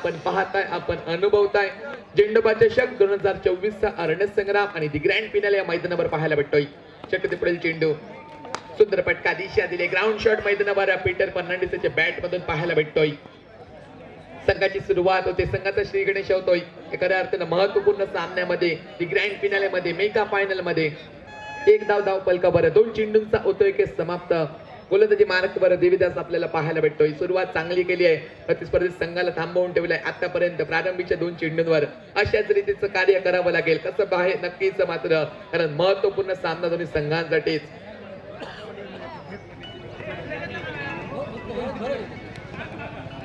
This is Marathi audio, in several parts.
आपण पाहताय, आपण अनुभवताय झेंडोबा चषक 2024 चा अरण्य संग्राम आणि दी ग्रँड फिनाले या मैदानावर पाहायला भेटतोय। चक्र पुढील चेंडू सुंदर पटका दिशा दिले, ग्राउंड शॉट मैदानावर पीटर फर्नांडिसच्या बॅट मधून पाहायला भेटतोय। संघाची सुरुवात होते, संघाचा श्री गणेश होतोय खऱ्या अर्थानं महत्त्वपूर्ण सामन्यामध्ये दी ग्रँड फिनाले मध्ये मेगा फायनल मध्ये एक धाव फलकावर 2 चेंडूंचा होतोय की समाप्त। गोलंदाजी मार्कवर देवीदास आपल्याला पाहायला भेटतोय। सुरुवात चांगली केली आहे, प्रतिस्पर्धी संघाला थांबवून ठेवलंय आतापर्यंत प्रारंभीच्या 2 चेंडूंवर। अशाच रीतीचं कार्य करावं लागेल, कसं बाहेर नक्कीच मात्र, कारण महत्त्वपूर्ण सामना दोन्ही संघांसाठीच।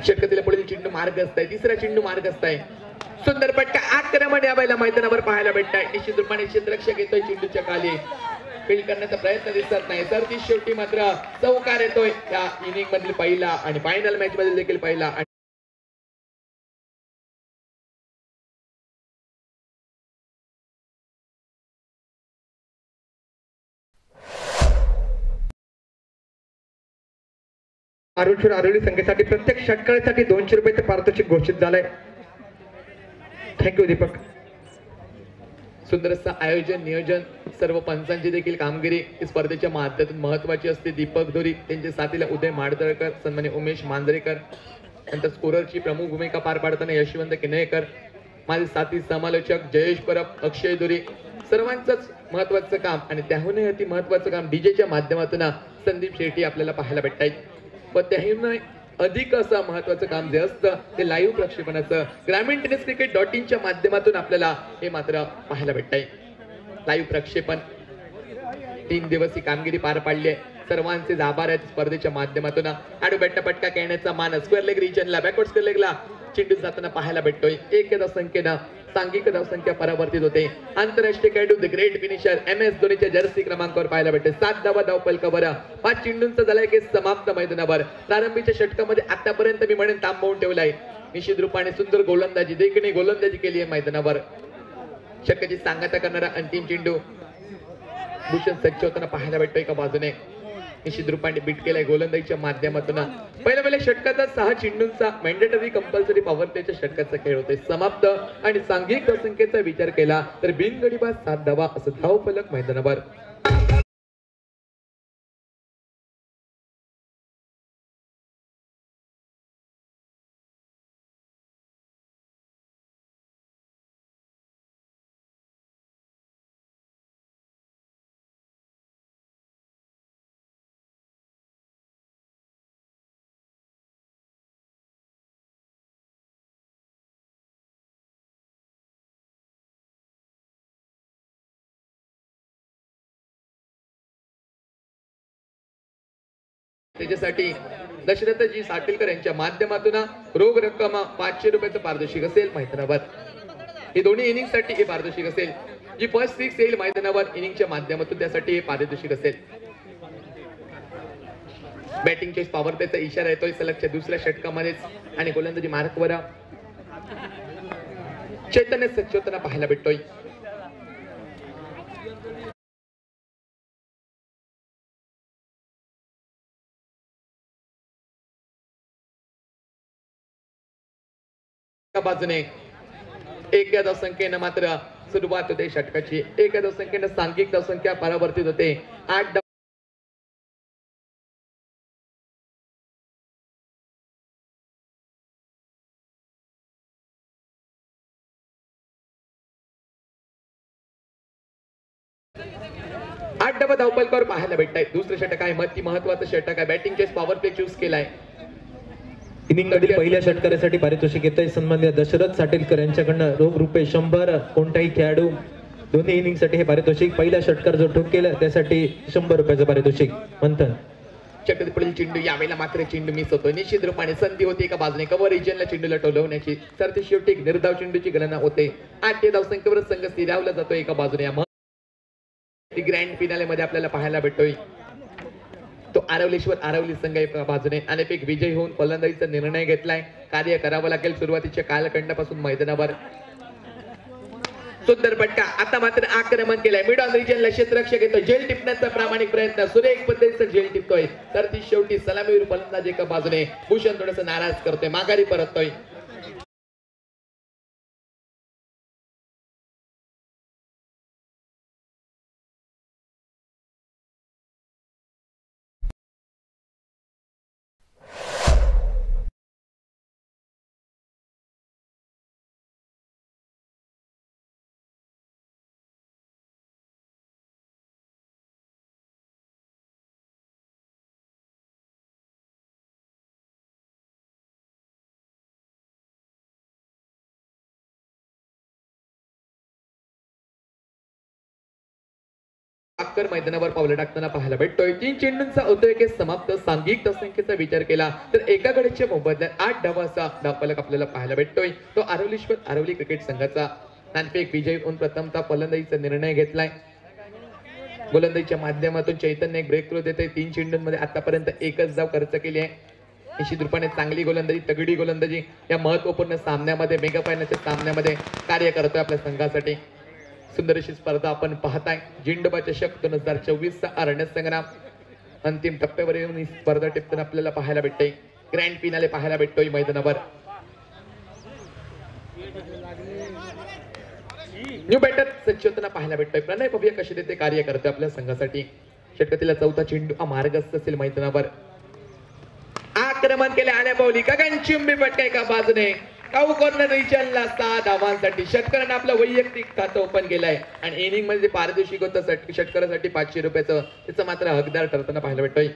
षटकातील पुढील चेंडू मार्ग असताय, तिसरा चेंडू मार्ग असताय, सुंदर पटका आक्रमण या वेळेला मैदानावर पाहायला भेटताय। निश्चित रूपाने क्षेत्ररक्षक येतोय चेंडूच्या खाली, फील्ड करण्याचा प्रयत्न दिसत नाही, तर ती शेवटी मात्र चौकार येतोय या इनिंग मधील पहिला आणि फायनल मॅच मध्ये देखील पहिला। आरुणशूर आरोली संघासाठी प्रत्येक षटकासाठी 200 रुपयाचे पारितोषिक घोषित झालंय। थँक्यू दीपक। सुंदर असं आयोजन नियोजन, सर्व पंचांची देखील कामगिरी स्पर्धेच्या माध्यमातून महत्वाची असते। दीपक धोरी, त्यांच्या साथीला उदय माडतळकर, सन्मान्य उमेश मांजरेकर, नंतर स्कोररची प्रमुख भूमिका पार पाडताना यशवंत किनयकर, माझे साथी समालोचक जयेश परब, अक्षय धोरी, सर्वांचंच महत्वाचं काम आणि त्याहूनही अति महत्वाचं काम डीजेच्या माध्यमातून संदीप शेट्टी आपल्याला पाहायला भेटतायत। व त्याहून अधिक असं महत्वाचं काम जे असतं ते लाईव्ह प्रक्षेपणाचं ग्रामीण टेनिस क्रिकेट च्या माध्यमातून आपल्याला हे मात्र पाहायला भेटतंय। लाईव्ह प्रक्षेपण 3 दिवसीय कामगिरी पार पाडली आहे, सर्वांचे आभार आहेत। स्पर्धेच्या माध्यमातून आडू बॅटचा पटका खेळण्याचा मान स्क्वेअर लेग रिजनला, बॅकवर्ड स्क्वेअर लेगला चेंडू जाताना पाहायला भेटतोय। 1 धावसंख्येनं सांघिक धावसंख्या परावर्तित होते। आंतरराष्ट्रीय खेळाडू द ग्रेट फिनिशर MS धोनीच्या जर्सी क्रमांकावर पाहायला भेटते। 7 धाव फलकावर 5 चेंडूंचा झालाय की समाप्त मैदानावर। प्रारंभीच्या षटकामध्ये आतापर्यंत मी म्हणेन थांबवून ठेवलाय। निश्चित रूपाने सुंदर गोलंदाजी देखील गोलंदाजी केली आहे मैदानावर। षटकाची सांगता करणारा अंतिम चेंडू भूषण सज्ज होताना पाहायला भेटतोय एका बाजूने, निश्चित रूपाने बीट केलाय गोलंदाजीच्या माध्यमातून। पहिल्या षटकाचा 6 चेंडूंचा मॅन्डेटरी कंपल्सरी पॉवर प्लेच्या षटकाचा खेळ होतोय समाप्त आणि सांघिक धावसंख्येचा विचार केला तर बिनगडीबाज 7 धावा असं धाव फलक मैदानावर। त्याच्यासाठी दशरथजी साटेलकर यांच्या माध्यमातून रोख रक्कम 500 रुपयाचं पारितोषिक असेल मैदानावर। हे दोन्ही इनिंग साठी हे पारितोषिक असेल। जी फर्स्ट 6 येईल मैदानावर इनिंगच्या माध्यमातून त्यासाठी हे पारितोषिक असेल। बॅटिंग चेस पॉवर प्लेचा इशारा येतोय सलगच्या दुसऱ्या षटकामध्येच आणि गोलंदाजी मार्कवर चैतन्य सज्ज होताना पाहायला भेटतोय। बाजूने 1 धावसंख्येनं मात्र सुरुवात होते षटकाची। 1 धावसंख्येनं सांघिक धावसंख्या परावर्तित होते। 8 धावफलकावर पाहायला भेटताय। दुसरं षटक आहे मती महत्वाचं षटक आहे। Batting chase power play choose केलाय। इनिंग मधील पहिल्या षटकासाठी पारितोषिक येतंय सन्माननीय दशरथ साटेलकर यांच्याकडनं रोख रुपये 100। कोणताही खेळाडू दोन्ही इनिंग साठी हे पारितोषिक, पहिल्या षटकार जो ठोकेल त्यासाठी 100 रुपयाचं पारितोषिक। मंथन षटकातील पुढील चेंडू यावेळेला मात्र चेंडू मिस होतोय। निश्चित रूपाने संधी होती एका बाजूने कव्हर रिजनला चेंडूला टोलवण्याची, तर ती शेवटी निर्धाव चेंडूची गणना होते। 8 धावसंख्येवर संघ स्थिरावला जातोय एका बाजूने। ती ग्रँड फिनाले मध्ये आपल्याला पाहायला भेटतोय तो आरवलेश्वर आरवली संघ एका बाजूने अनेक विजय होऊन फलंदाजीचा निर्णय घेतलाय। कार्य करावं लागेल सुरुवातीच्या कालखंडापासून मैदानावर। सुंदर पटका आता मात्र आक्रमण केलंय। मिड ऑन रिजनला क्षेत्ररक्षक येतोय, जेल टिपण्याचा प्रामाणिक प्रयत्न, सुरेख पद्धतीचा जेल टिपतोय, तर ती शेवटी सलामीवर फलंदाज एका बाजूने भूषण थोडंसं नाराज करतोय, माघारी परततोय। पाकर मैदानावर पावलं टाकताना पाहायला भेटतोय. 3 चेंडूंचा उदयकेस समाप्त. सांघिक धावसंख्येचा विचार केला तर एका गडीच्या मोबदल्यात 8 धावांचा धावफलक आपल्याला पाहायला भेटतोय. तो आरवली क्रिकेट संघाचा. नाणेफेक विजयी होऊन प्रथमतः फलंदाजीचा निर्णय घेतलाय. गोलंदाजीच्या माध्यमातून चैतन्य एक ब्रेक थ्रू देते. 3 चेंडूंमध्ये आतापर्यंत एकच धाव खर्च केली आहे. निश्चित रूपाने चांगली गोलंदाजी, तगडी गोलंदाजी या महत्वपूर्ण सामन्यामध्ये, मेगा फायनलच्या सामन्यामध्ये कार्य करतोय आपल्या संघासाठी. सुंदर अशी स्पर्धा आपण पाहताय. जिंडोबा चषक 2024 चा अरण्य संग्राम अंतिम टप्प्यावर येऊन ही स्पर्धा टिपताना आपल्याला पाहायला भेटते. ग्रँड फिनाले पाहायला भेटतोय मैदानावर. न्यू बॅटर सज्ज होताना पाहायला भेटतोय. प्रणय भव्य कशी देते कार्य करतोय आपल्या संघासाठी. षटकातील चौथा चेंडू हा मार्गस्थ असेल मैदानावर. आक्रमण केले आल्या पावली गगनचुंबी फटका एका बाजूने. काऊ कॉर्नर रिचनला 6 धावांसाठी. षटकरानं आपलं वैयक्तिक खातं ओपन केलंय आणि इनिंग मध्ये पारितोषिक होतं षटकारासाठी 500 रुपयाचं. त्याचं मात्र हकदार ठरताना पाहायला भेटतोय.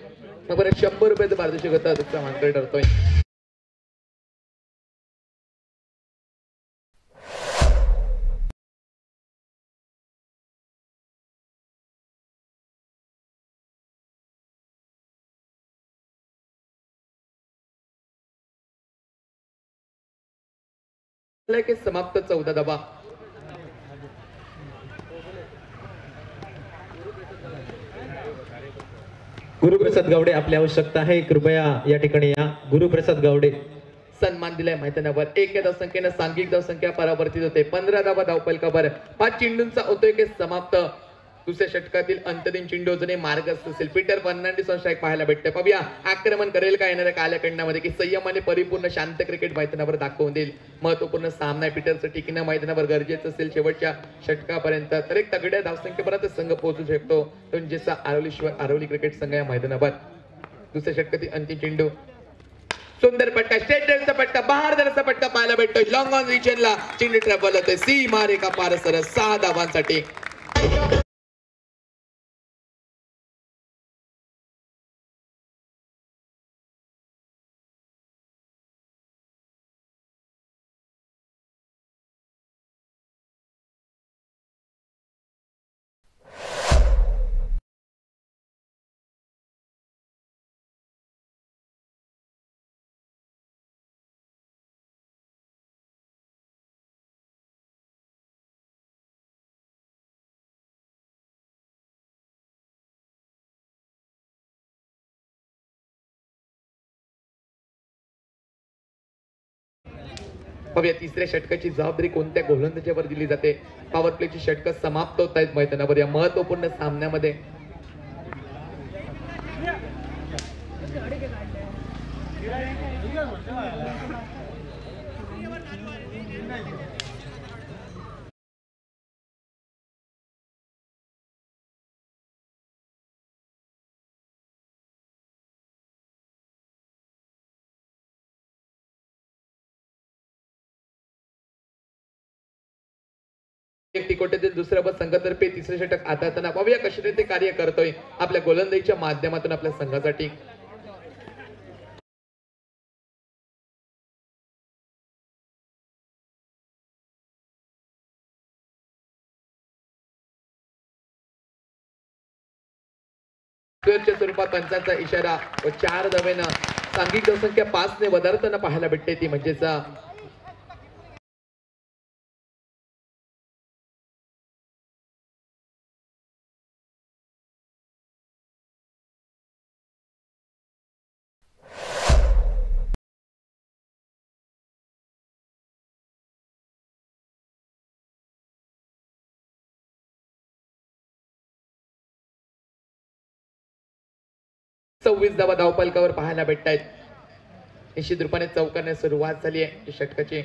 मग बरं 100 रुपयाचं पारितोषिक होतं त्याचा मात्र ठरतोय. की समाप्त 14 धावा. गुरुप्रसाद गावडे आपली आवश्यकता आहे. कृपया या ठिकाणी या. गुरुप्रसाद गावडे. सन्मान दिलाय मैदानावर. एक धावसंख्येनं सांघिक धावसंख्या परावर्तित होते. 15 धावा धावफलकावर. 5 चेंडूंचा उदयकेस समाप्त. दुसऱ्या षटकातील अंतिम चेंडू अजूनही मार्गस्थ असेल. पीटर फर्नांडिस ऑन स्ट्राईक पाहायला भेटते. पाहूया आक्रमण करेल का येणाऱ्या कालखंडामध्ये की संयमाने परिपूर्ण शांत क्रिकेट मैदानावर दाखवून देईल. महत्वपूर्ण सामना आहे. पीटरचं टिकणं मैदानावर गरजेचं असेल शेवटच्या षटकापर्यंत. तर एक तगड्या धावसंख्येपर्यंत संघ पोहोचू शकतो. म्हणजे आरवली क्रिकेट संघ या मैदानावर. दुसऱ्या षटकातील अंतिम चेंडू. सुंदर पटका, स्टेट ड्राईव्हचा पटका, बहारदारचा पटका पाहायला भेटतोय. लॉंग ऑन रिजनला चेंडू ट्रॅव्हल होतोय. सीमा रेखा पार सरस 6 धावांसाठी. पाहूया तिसऱ्या षटकाची जबाबदारी कोणत्या गोलंदाजावर दिली जाते. पॉवर प्लेची षटकं समाप्त होत आहेत मैदानावर या महत्वपूर्ण सामन्यामध्ये. तिकोट्यातील दुसऱ्या बस संघातर्फे तिसरे षटक हाताळताना पाहूया कशी रीते कार्य करतोय आपल्या गोलंदाजीच्या माध्यमातून आपल्या संघासाठी. स्वरूपात पंचांचा इशारा व 4 धावेनं सांघिक धावसंख्या 5 ने वधारताना पाहायला भेटते. ती म्हणजेच सव्वीस धावा धावफलकावर पाहायला भेटत आहेत. निश्चित रूपाने चौकारने सुरुवात झाली आहे षटकाची.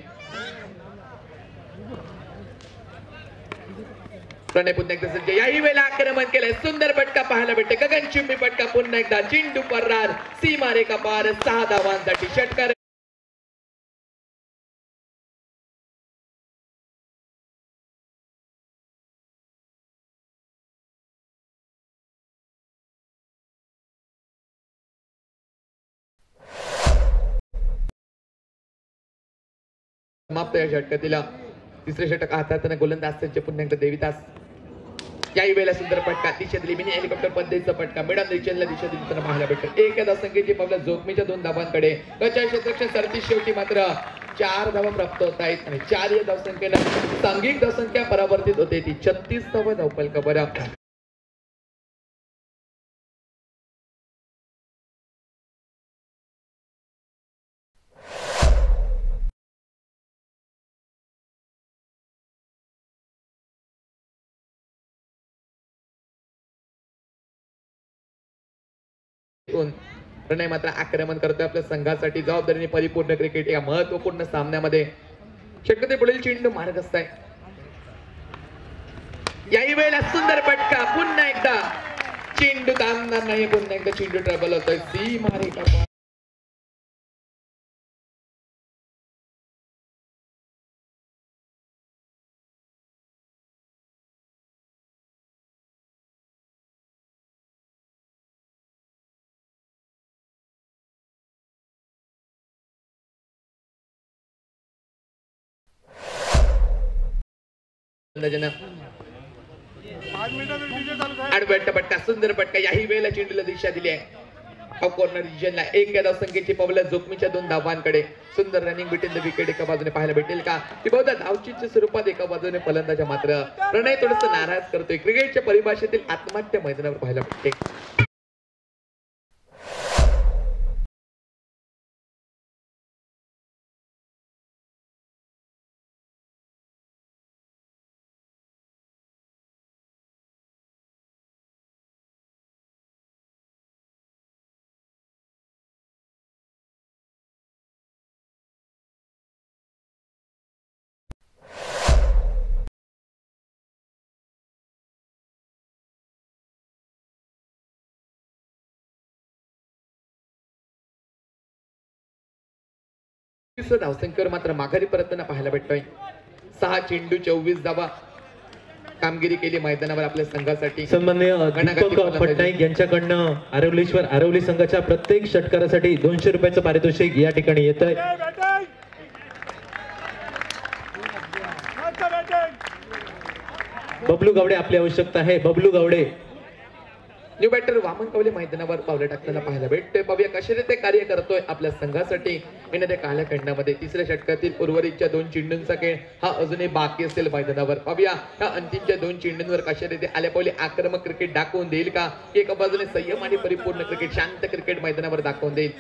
प्रणय पुन्हा एकदा सज्ज. याही वेळेला आक्रमण केलंय. सुंदर फटका पाहायला भेटते. गगनचुंबी फटका पुन्हा एकदा. चेंडू फरार. सीमा रेखा पार 6 धावांसाठी. षटकार समाप्त या षटकातील. तिसरे षटक हाताळताना गोलंदाज सज्ज पुन्हा एकदा देविदास. याही वेळेला सुंदर फटका दिशा दिली मिनी हेलिकॉप्टर पद्धतीचा फटका मिडल रिचनला दिशा दिली तर पाहायला भेटतो. एक धावसंख्येची पावलं जोखमीच्या 2 धावांकडे. कच्च्या क्षेत्ररक्षण सरती शेवटी मात्र 4 धावा प्राप्त होत आहेत आणि 4 या धावसंख्येला सांघिक धावसंख्या परावर्तित होते ती 36 धावा धावफलका बरं. प्रणय मात्र आक्रमण करतोय आपल्या संघासाठी जबाबदारीने परिपूर्ण क्रिकेट या महत्वपूर्ण सामन्यामध्ये शक्यते पुढील चेंडू मार्गस्थ आहे. याही वेळेला सुंदर फटका पुन्हा एकदा चेंडू थांबणार नाही. पुन्हा एकदा चेंडू ट्रबल होतोय. सी मारे आडव्या फटका सुंदर फटका याही वेळेला चेंडूला दिशा दिली आहे. कॉर्नर रिजनला एक या धावसंख्येची पावलं जोखमीच्या 2 धावांकडे. सुंदर रनिंग बिटवीन द विकेट एका बाजूने पाहायला भेटेल का ती बहुधा धावचीच्या स्वरूपात एका बाजूने फलंदाजा मात्र प्रणय थोडस नाराज करतोय. क्रिकेटच्या परिभाषेतील आत्महत्या मैदानावर पाहायला भेटते. धावसंख्येवर मात्र माघारी परतताना पाहायला भेटतोय. 6 चेंडू 24 धावा कामगिरी केली मैदानावर आपल्या संघासाठी. सन्माननीय दीपक पटनाईक यांच्याकडनं आरवली संघाच्या प्रत्येक षटकारासाठी 200 रुपयाचं पारितोषिक या ठिकाणी येत आहे. बबलू गावडे आपली आवश्यकता आहे. बबलू गावडे न्यू बॅटर वामन कवले मैदानावर पावलं टाकताना पाहायला भेटतोय. पाहूया कशा रीते कार्य करतोय आपल्या संघासाठी येणाऱ्या कालखंडामध्ये. तिसऱ्या षटकातील उर्वरितच्या 2 चेंडूंचा खेळ हा अजूनही बाकी असेल मैदानावर. पाहूया ह्या अंतिमच्या 2 चेंडूंवर कशा रीते आल्या पावले आक्रमक क्रिकेट दाखवून देईल का एका बाजूने संयम आणि परिपूर्ण क्रिकेट शांत क्रिकेट मैदानावर दाखवून देईल.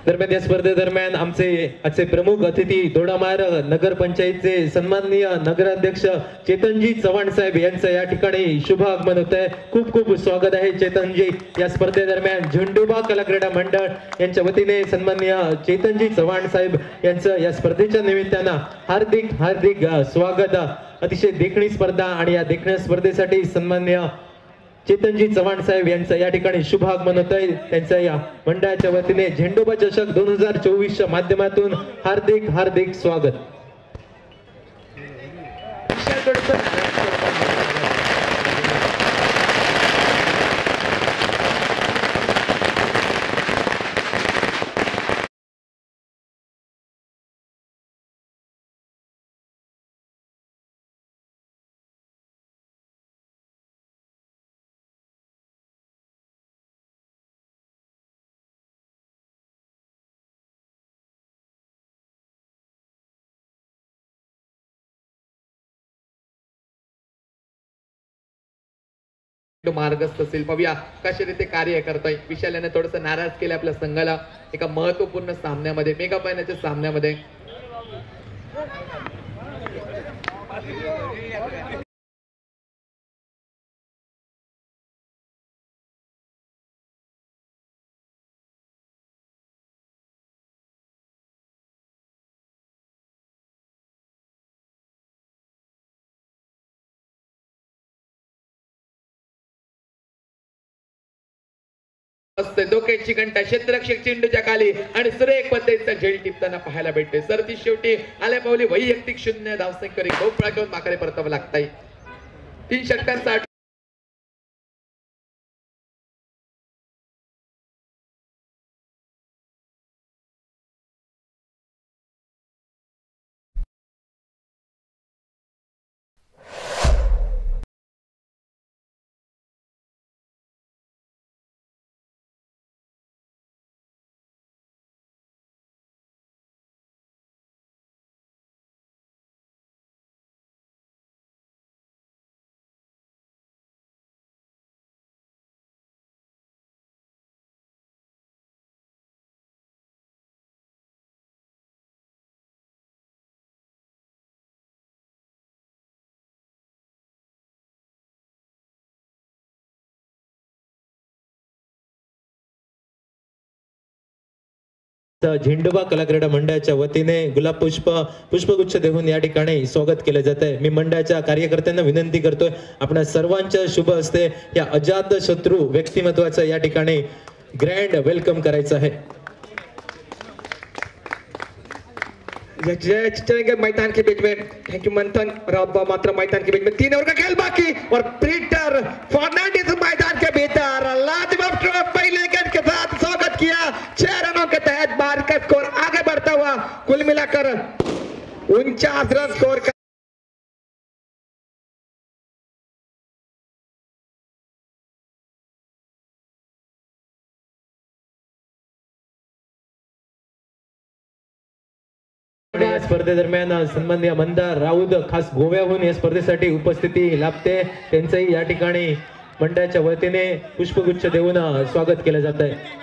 दरम्यान या स्पर्धेदरम्यान आजचे प्रमुख अतिथी दोडामार नगर पंचायतचे सन्माननीय नगराध्यक्ष चेतनजी चव्हाण साहेब यांचं या ठिकाणी शुभ आगमन होत आहे. खूप खूप स्वागत आहे चेतनजी. या स्पर्धेदरम्यान झेंडूबा कला क्रीडा मंडळ यांच्या वतीने सन्माननीय चेतनजी चव्हाण साहेब यांचं या स्पर्धेच्या निमित्तानं हार्दिक हार्दिक स्वागत. अतिशय देखणी स्पर्धा आणि या देखण्या स्पर्धेसाठी सन्माननीय चेतनजी चव्हाण साहेब यांचं या ठिकाणी शुभ आगमन होत आहे. त्यांच्या या मंडळाच्या वतीने झेंडूबा चषक 2024च्या माध्यमातून हार्दिक हार्दिक स्वागत. मार्गस्थ असेल. पाहूया कशा रीते कार्य करतोय. विशाल याने थोडस नाराज केलं आपल्या संघाला एका महत्वपूर्ण सामन्यामध्ये मेगा फायनलच्या सामन्यामध्ये. डोक्याची घंटा क्षेत्ररक्षक चेंडूच्या खाली आणि सुरेख पद्धतीचा झेल टिपताना पाहायला भेटते. सरती शेवटी आल्या पावली वैयक्तिक 0 धावसंख्येवर गोपळा घेऊन माघारी परतावं लागतंय. 3 षटकांचा झेंडूबा कलाक्रीडा मंडळाच्या वतीने गुलाब पुष्पगुच्छ देऊन या ठिकाणी स्वागत केलं जात आहे. मी मंडळाच्या कार्यकर्त्यांना विनंती करतोय आपल्या सर्वांच्या शुभ हस्ते या अजात शत्रू व्यक्तिमत्वाचं या ठिकाणी ग्रँड वेलकम करायचं आहे. चलेंगे मैदान के बीच में, थैंक यू मंथन। और अब मात्र मैदान के बीच में 3 ओवर का खेल बाकी और पीटर फर्नांडिस मैदान के भीतर लाजवाब पहले गेंद के साथ स्वागत किया। 6 रनों के तहत भारत का स्कोर आगे बढ़ता हुआ कुल मिलाकर 49 रन स्कोर का या स्पर्धेदरम्यान सन्माननीय मंदार राऊत खास गोव्याहून या स्पर्धेसाठी उपस्थिती लाभते. त्यांचंही या ठिकाणी मंडळाच्या वतीने पुष्पगुच्छ देऊन स्वागत केलं जात आहे.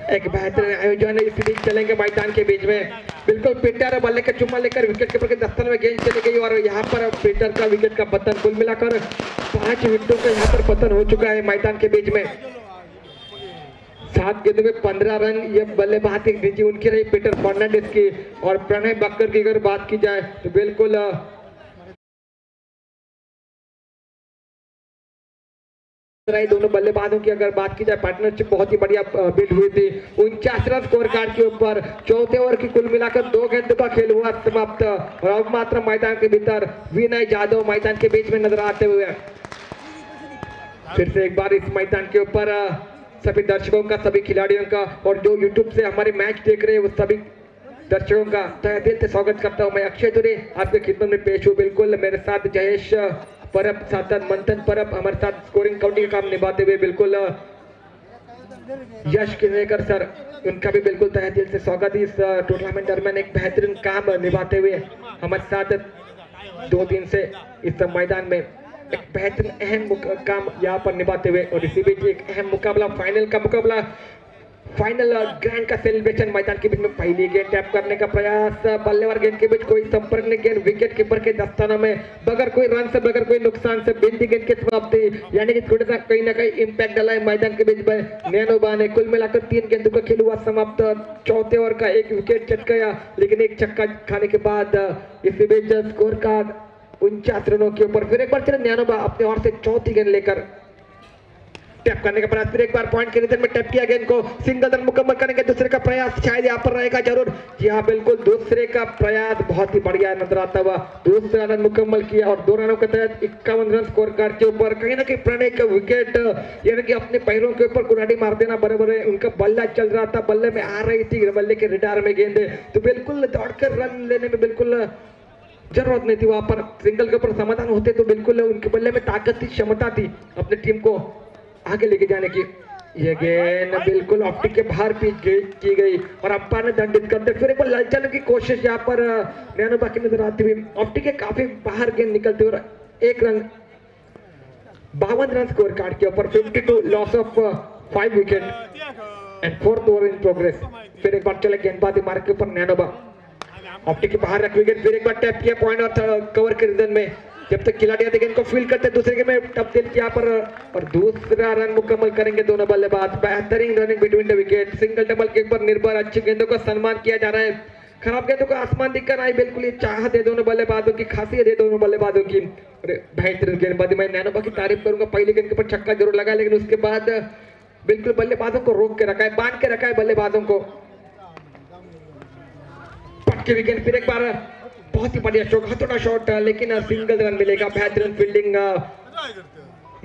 एक बेहतरीन आयोजन है, इसलिए चलेंगे मैदान के बीच में। बिल्कुल पीटर बल्ले का चुम्मा लेकर विकेट कीपर के दस्तन में गेंद चली गई और यहाँ पर पीटर का विकेट का पतन। कुल मिलाकर 5 विकेटों का यहाँ पर पतन हो चुका है मैदान के बीच में। 7 गेंदों में 15 रन ये बल्लेबाजी उनकी रही पीटर फर्नांडिस की। और प्रणय बक्कर की अगर बात की जाए तो बिल्कुल दोनों बल्लेबाजों की अगर बात की जाए पार्टनरशिप बहुत ही बढ़िया बिल्ड हुई थी। 49 रन स्कोर कार्ड के ऊपर चौथे ओवर की कुल मिलाकर 2 गेंदों का खेल हुआ समाप्त। और अब मात्र मैदान के भीतर विनय जाधव मैदान के बीच में नजर आते हुए फिर से एक बार इस मैदान के ऊपर सभी दर्शकों का, सभी खिलाड़ियों का और जो यूट्यूब से हमारे मैच देख रहे हैं वो सभी दर्शकों का तहे दिल से स्वागत करता हूं। मैं अक्षय तुरे आपके खिदमत में पेश हूँ। बिल्कुल मेरे साथ जयेश परब, साथ मंथन परब हमारे साथ स्कोरिंग काउंटिंग का काम निभाते हुए, बिल्कुल यश किन्नेकर सर उनका भी बिल्कुल तहे दिल से स्वागत। इस टूर्नामेंट दरमियान एक बेहतरीन काम निभाते हुए हमारे साथ 2 दिन से इस मैदान में एक बेहतरीन अहम काम यहाँ पर निभाते हुए। और इसी बीच एक अहम मुकाबला, फाइनल ग्रैंड का सेलिब्रेशन मैदान के बीच में। पहली गेंद टैप करने का प्रयास, बल्लेबाज गेंद के बीच कोई संपर्क नहीं, गेंद विकेट कीपर के दस्ताना में बगैर कोई रन से, बगैर कोई नुकसान से बिंदी गेंद की समाप्ति। यानी कि थोड़ा सा कहीं ना कहीं इम्पैक्ट डाला है मैदान के बीच में नैनोबा ने। कुल मिलाकर 3 गेंदों का खेल हुआ समाप्त। चौथे ओवर का 1 विकेट चट गया, लेकिन एक छक्का खाने के बाद इसी बीच स्कोर कार्ड 49 रनों के ऊपर। फिर एक बार चले नैनोबा अपने ओर से चौथी गेंद लेकर टैप करने का प्रयास, फिर एक बार पॉइंट के निशान में टैप किया गेंद को, सिंगल रन मुकम्मल करने का दूसरे का प्रयास शायद यहाँ पर रहेगा जरूर। जी हाँ बिल्कुल, दूसरे का प्रयास बहुत ही बढ़िया नजर आता हुआ। दूसरा रन मुकम्मल किया और 2 रनों के तहत 51 रन स्कोर कार्ड के ऊपर। कहीं ना कहीं प्रणय का विकेट यानी कि अपने पैरों के ऊपर कुल्हाड़ी मार देना बराबर है। उनका बल्ला चल रहा था, बल्ले में आ रही थी, बल्ले के रिडार में गेंद, तो बिल्कुल दौड़कर रन लेने में बिल्कुल जरूरत नहीं थी। वहां पर सिंगल के ऊपर समाधान होते तो बिल्कुल उनके बल्ले में ताकत थी, क्षमता थी अपनी टीम को आगे लेके जाने की। ये गेंद बिल्कुल ऑप्टिक के बाहर की गई और अंपायर ने दंडित करते। फिर एक बार ललचाने की कोशिश यहाँ पर नैनोबा की नजर आती हुई, ऑप्टिक के काफी बाहर गेंद निकलते और 1 रन 52 रन स्कोर कार्ड के ऊपर। 52 loss of 5 wicket end 4th over in progress. फिर एक बार चले गेंदबाजी मार्ग के ऊपर नैनोबा, ऑप्टिक के बाहर रख विकेट, फिर एक बार टैप किया पॉइंट और कवर के रीजन में। जब तक खिलाड़ी आते गेंद को फील करते दूसरे गेंद में तब्दील किया पर और दूसरा रन मुकम्मल करेंगे दोनों बल्लेबाज। बेहतरीन running between the wicket, single double के ऊपर निर्भर, अच्छी गेंदों का सम्मान किया जा रहा है, खराब गेंदों को आसमान दिखकर आई। बिल्कुल ये चाहत है दोनों बल्लेबाजों की, खासियत है दोनों बल्लेबाजों की। बेहतरीन गेंदबाजी, मैं नैनोबा की तारीफ करूंगा। पहली गेंद के ऊपर छक्का जरूर लगा, लेकिन उसके बाद बिल्कुल बल्लेबाजों को रोक के रखा है, बांध के रखा है बल्लेबाजों को। पटके विकेट, फिर एक बार बहुत ही बढ़िया शॉट, हथौड़ा शॉट, लेकिन सिंगल रन मिलेगा। बेहतरीन फील्डिंग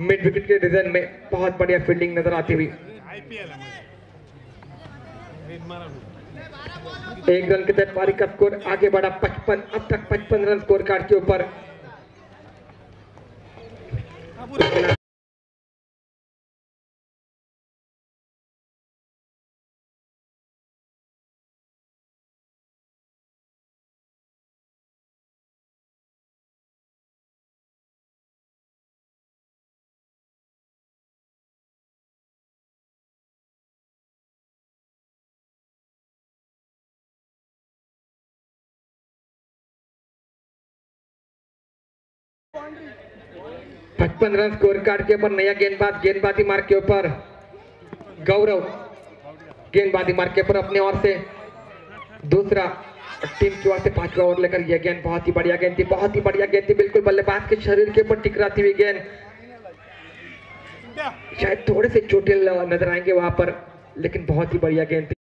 मिड विकेट के रीजन में, बहुत बढ़िया फील्डिंग नजर आती हुई। 1 रन के तहत पारी का स्कोर आगे बढ़ा 55, अब तक 55 रन स्कोर कार्ड के ऊपर। 55 रन स्कोर कार्ड के ऊपर नया गेंदबाज, गेंदबाजी मार्ग के ऊपर गौरव, गेंदबाजी मार्ग के ऊपर अपने ओर से दूसरा, टीम की ओर से 5वां ओवर लेकर यह गेंद बहुत ही बढ़िया गेंद थी, बहुत ही बढ़िया गेंद थी, बिल्कुल बल्लेबाज के शरीर के ऊपर टिकराती हुई गेंद। शायद थोड़े से चोटिल नजर आएंगे वहां पर, लेकिन बहुत ही बढ़िया गेंद थी।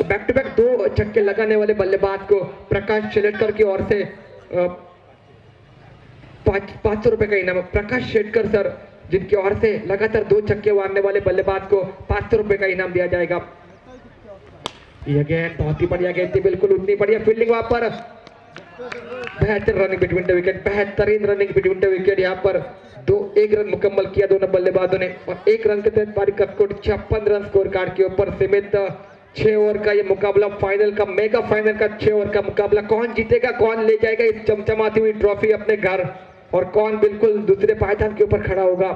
बैक टू बैक 2 छक्के लगाने वाले बल्लेबाज को प्रकाश शेलटकर की ओर से 500 रुपए का इनाम है। प्रकाश शेलटकर सर, जिनकी ओर से लगातार 2 छक्के मारने वाले बल्लेबाज को 500 रुपए का इनाम दिया जाएगा। यह गेंद बहुत ही बढ़िया गेंद थी, बिल्कुल उतनी बढ़िया फील्डिंग वहां पर, बेहतर रनिंग बिटवीन द विकेट, बेहतरीन रनिंग बिटवीन द विकेट। यहाँ पर 1 रन मुकम्मल किया दोनों बल्लेबाजों ने, और 1 रन के तहत पारी का स्कोर 56 रन स्कोर कार्ड के ऊपर सीमित। 6 ओवर का ये मुकाबला, फाइनल का, मेगा फाइनल का 6 ओवर का मुकाबला। कौन जीतेगा, कौन ले जाएगा इस चमचमाती हुई ट्रॉफी अपने घर, और कौन बिल्कुल दूसरे पायदान के ऊपर खड़ा होगा।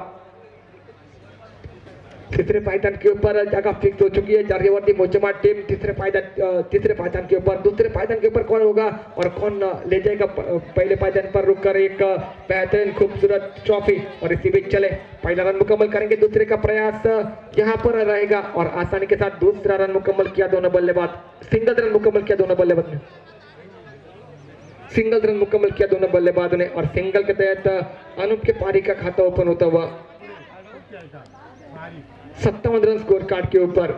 तीसरे पायदान के ऊपर जगह फिक्स हो चुकी है। जार्यवर्ती मोचमा टीम तीसरे पायदान के ऊपर, दूसरे पायदान के ऊपर कौन होगा और कौन ले जाएगा पहले पायदान पर रुककर एक बेहतरीन खूबसूरत ट्रॉफी। और इसी बीच चले, पहला रन मुकम्मल करेंगे, दूसरे का प्रयास यहाँ पर रहेगा, और आसानी के साथ दूसरा रन मुकम्मल किया दोनों बल्लेबाज, सिंगल रन मुकम्मल किया दोनों बल्लेबाज ने, सिंगल रन मुकम्मल किया दोनों बल्लेबाजों ने। और सिंगल के तहत अनूप के पारी का खाता ओपन होता हुआ 57 रन स्कोर कार्ड के ऊपर।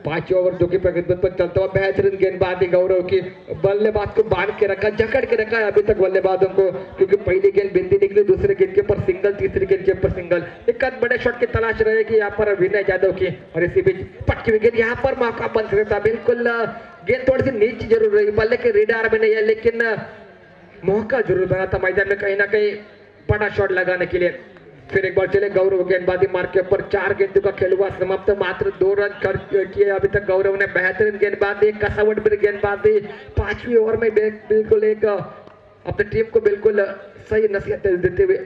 5 ओवर जो कि प्रगति पर चलता हुआ, बेहतरीन गेंदबाजी गौरव की, बल्लेबाज को बांध के रखा, जकड़ के रखा है अभी तक बल्लेबाजों को, क्योंकि पहली गेंद बिंदी निकली, दूसरे गेंद के ऊपर सिंगल, तीसरी गेंद के ऊपर सिंगल। एक बड़े शॉट की तलाश रहेगी यहाँ पर विनय यादव की, और इसी बीच पटकी हुई गेंद, यहाँ पर मौका बन सकता, बिल्कुल गेंद थोड़ी सी नीचे जरूर रही, बल्ले के रेडार में नहीं है, लेकिन मौका जरूर बना था मैदान में कहीं ना कहीं बड़ा शॉट लगाने के लिए। फिर एक बार चले गौरव, गेंदबाजी मार्ग के ऊपर 4 गेंदों का खेल हुआ समाप्त, मात्र 2 रन खर्च किए अभी तक गौरव ने। बेहतरीन गेंदबाजी, कसावट भरी गेंदबाजी, 5वीं ओवर में बिल्कुल एक अपनी टीम को बिल्कुल सही नसीहत देते हुए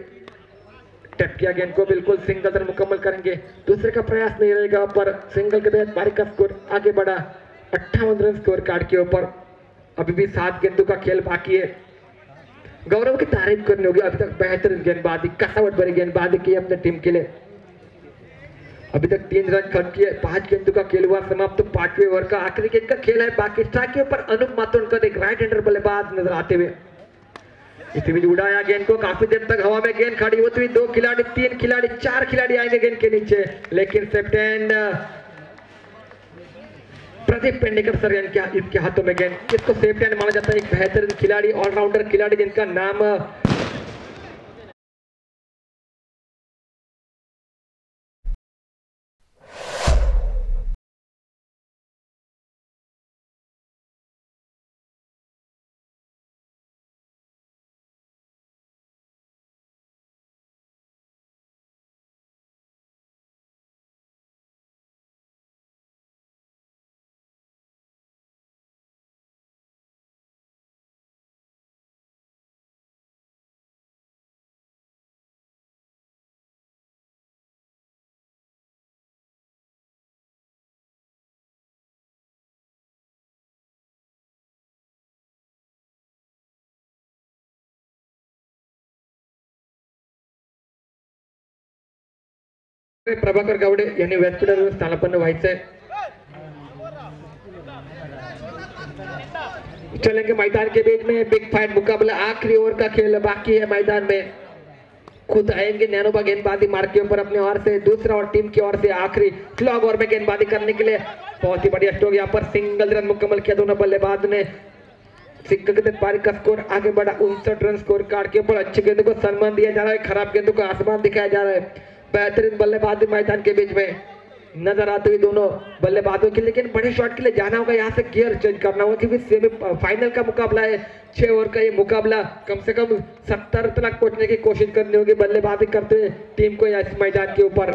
टैप किया गेंद को, बिल्कुल सिंगल रन मुकम्मल करेंगे, दूसरे का प्रयास नहीं रहेगा, पर सिंगल के तहत पारी का स्कोर आगे बढ़ा 58 रन स्कोर कार्ड के ऊपर। अभी भी 7 गेंदों का खेल बाकी है। गौरव की तारीफ करनी होगी, अभी तक बेहतरीन गेंदबाजी, कसावट भरी गेंदबाजी की अपने टीम के लिए। अभी तक 3 रन खर्च किए, 5 गेंदों का खेल हुआ समाप्त। 5वें ओवर का आखिरी गेंद का खेल है बाकी। स्ट्राइक के ऊपर अनूप मातोंडकर, एक राइट हैंडर बल्लेबाज नजर आते हुए, इसी बीच उड़ाया गेंद को, काफी देर तक हवा में गेंद खड़ी होती हुई। 2 खिलाड़ी, 3 खिलाड़ी, 4 खिलाड़ी आएंगे गेंद के नीचे, लेकिन सेफ्ट प्रदीप पेंडेकर सर इनके हाथों में गेंद, इसको सेफ्टी हैंड माना जाता है। एक बेहतरीन खिलाड़ी, ऑलराउंडर खिलाड़ी, जिनका नाम प्रभाकर गावडे यांनी व्यासपीठावर स्थानापन्न व्हायचंय. चलेंगे मैदान के बीच में बिग फाइट मुकाबला, आखिरी ओवर का खेल बाकी है मैदान में. खुद आएंगे नैनोबा गेंदबाजी मार्ग के ऊपर अपने ओर से, दूसरा और टीम की ओर से आखिरी स्लॉग ओवर में गेंदबाजी करने के लिए. बहुत ही बढ़िया स्ट्रोक, यहाँ पर सिंगल रन मुकम्मल किया दोनों बल्लेबाज ने. सिंगल के तहत पारी का स्कोर आगे बढ़ा 59 रन. स्कोर कार्ड के ऊपर अच्छी गेंदों को सम्मान दिया जा रहा है, खराब गेंदों को आसमान दिखाया जा रहा है. बेहतरीन बल्लेबाजी मैदान के बीच में नजर आते हुए दोनों बल्लेबाजों के. लेकिन बड़े शॉट के लिए जाना होगा, यहाँ से गियर चेंज करना होगा क्योंकि सेमी फाइनल का मुकाबला है. 6 ओवर का ये मुकाबला, कम से कम 70 तक पहुंचने की कोशिश करनी होगी बल्लेबाजी करते हुए टीम को इस मैदान के ऊपर,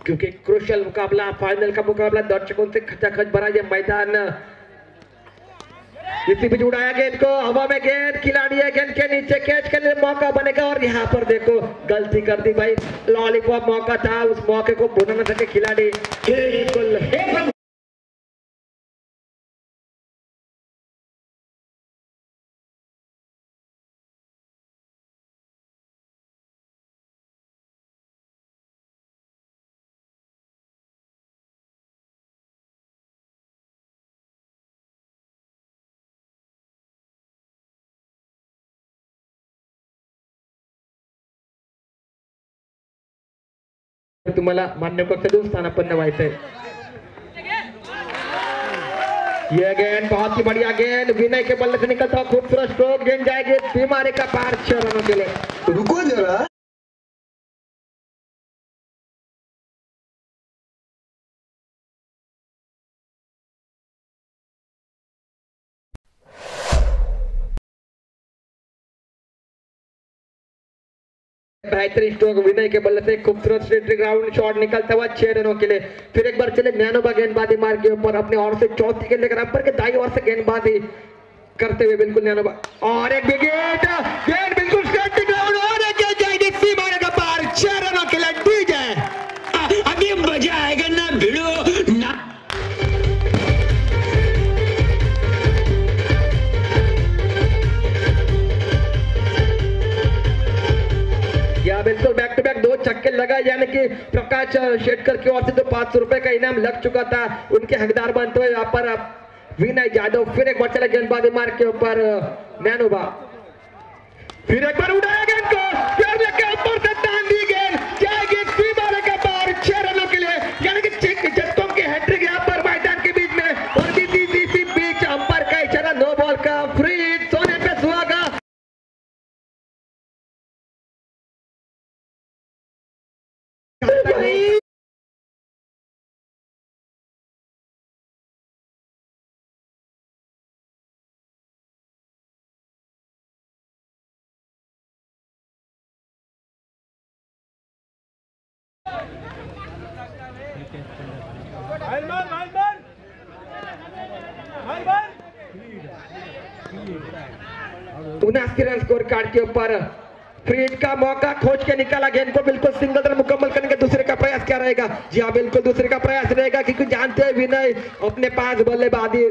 क्योंकि क्रूशियल मुकाबला, फाइनल का मुकाबला, दर्शकों से खचाखच भरा ये मैदान. इसी बीच उड़ाया गेंद को हवा में, गेंद खिलाड़ी है, गेंद के नीचे कैच करने का मौका बनेगा और यहाँ पर देखो गलती कर दी भाई. लॉलीपॉप मौका था, उस मौके को भुना न सके खिलाड़ी. बिल्कुल तुम्हाला मान्य कक्ष देऊन स्थानापन्न व्हायचंय. ये गेंद बहुत ही बढ़िया गेंद, विनय के बल्ले से निकलता हुआ खूबसूरत स्ट्रोक, गेंद जाएगी बीमारी का पार 6 रनों के लिए. रुको जरा. बेहतरीन स्ट्रोक विनय के बल्ले से, खूबसूरत स्ट्रेट ग्राउंड शॉट निकलता हुआ 6 रनों के लिए. फिर एक बार चले नैनोबा गेंदबाजी मार्ग के ऊपर अपने ओर से चौथी गेंद लेकर अपर के दाई ओर से गेंदबाजी करते हुए बिल्कुल नैनोबा. और एक विकेट, गेंद बिल्कुल स्ट्रेट ग्राउंड और एक गेंद जाएगी सीमा का पार 6 रनों के लिए. दी जाए अभी मजा आएगा ना भिड़ो ना. या बिल्कुल बैक टू बैक 2 छक्के लगाए, यानी कि प्रकाश शेटकर की ओर से जो 500 रुपए का इनाम लग चुका था उनके हकदार बनते हुए यहाँ पर विनय यादव. फिर एक बार चला गेंदबाजी मार्ग के ऊपर नैनोबा, फिर एक बार उड़ाया गेंद को, ऊपर से तान दी गेंद, जाएगी सीमा के पार 6 रनों के लिए. यानी कि जत्तों की हैट्रिक यहाँ पर मैदान के बीच में. और बीच बीच अंपायर का इशारा, नो बॉल का फ्री हिट, सोने पे सुहागा. उनासी रन स्कोर कार्ड के ऊपर फ्रीज का मौका खोज के निकाला, गेंद को बिल्कुल सिंगल रन मुकम्मल करने का दूसरे का प्रयास क्या रहेगा. जी हाँ, बिल्कुल दूसरे का प्रयास रहेगा क्योंकि जानते हैं विनय अपने पास बल्लेबाजी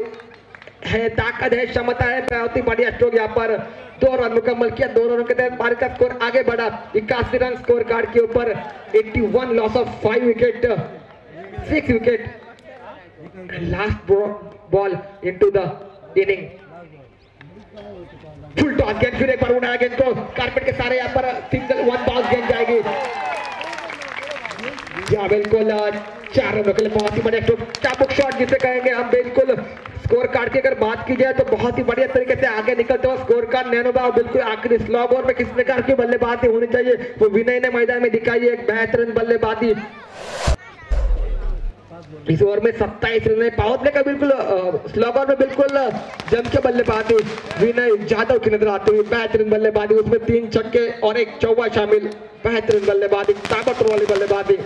है, ताकत है, क्षमता है. बहुत ही बढ़िया स्ट्रोक यहाँ पर 2 रन मुकम्मल किया. 2 रनों के तहत पारी का स्कोर आगे बढ़ा 81 रन स्कोर कार्ड के ऊपर. 81 loss of 5 wicket, 6 wicket. Last ball into the inning. Full toss गेंद, फिर एक बार उड़ाया गेंद को कारपेट के सारे यहाँ पर सिंगल 1 बॉल गेंद जाएगी. या बिल्कुल 4 रनों के लिए बहुत ही बढ़िया चाबुक शॉट जिसे कहेंगे हम. बिल्कुल स्कोर कार्ड की अगर बात की जाए तो बहुत ही बढ़िया तरीके से आगे निकलते हुए स्कोर कार्ड नैनोबा. बिल्कुल आखिरी स्लॉग ओवर में किस प्रकार की बल्लेबाजी होनी चाहिए वो विनय ने मैदान में दिखाई है. एक बेहतरीन बल्लेबाजी. इस ओवर में 27 रन पावतने का बिल्कुल स्लॉग ओवर में बिल्कुल जम के बल्लेबाजी विनय यादव की नजर आती हुई. बेहतरीन बल्लेबाजी, उसमें 3 छक्के और 1 चौका शामिल. बेहतरीन बल्लेबाजी, ताकतवर वाली बल्लेबाजी.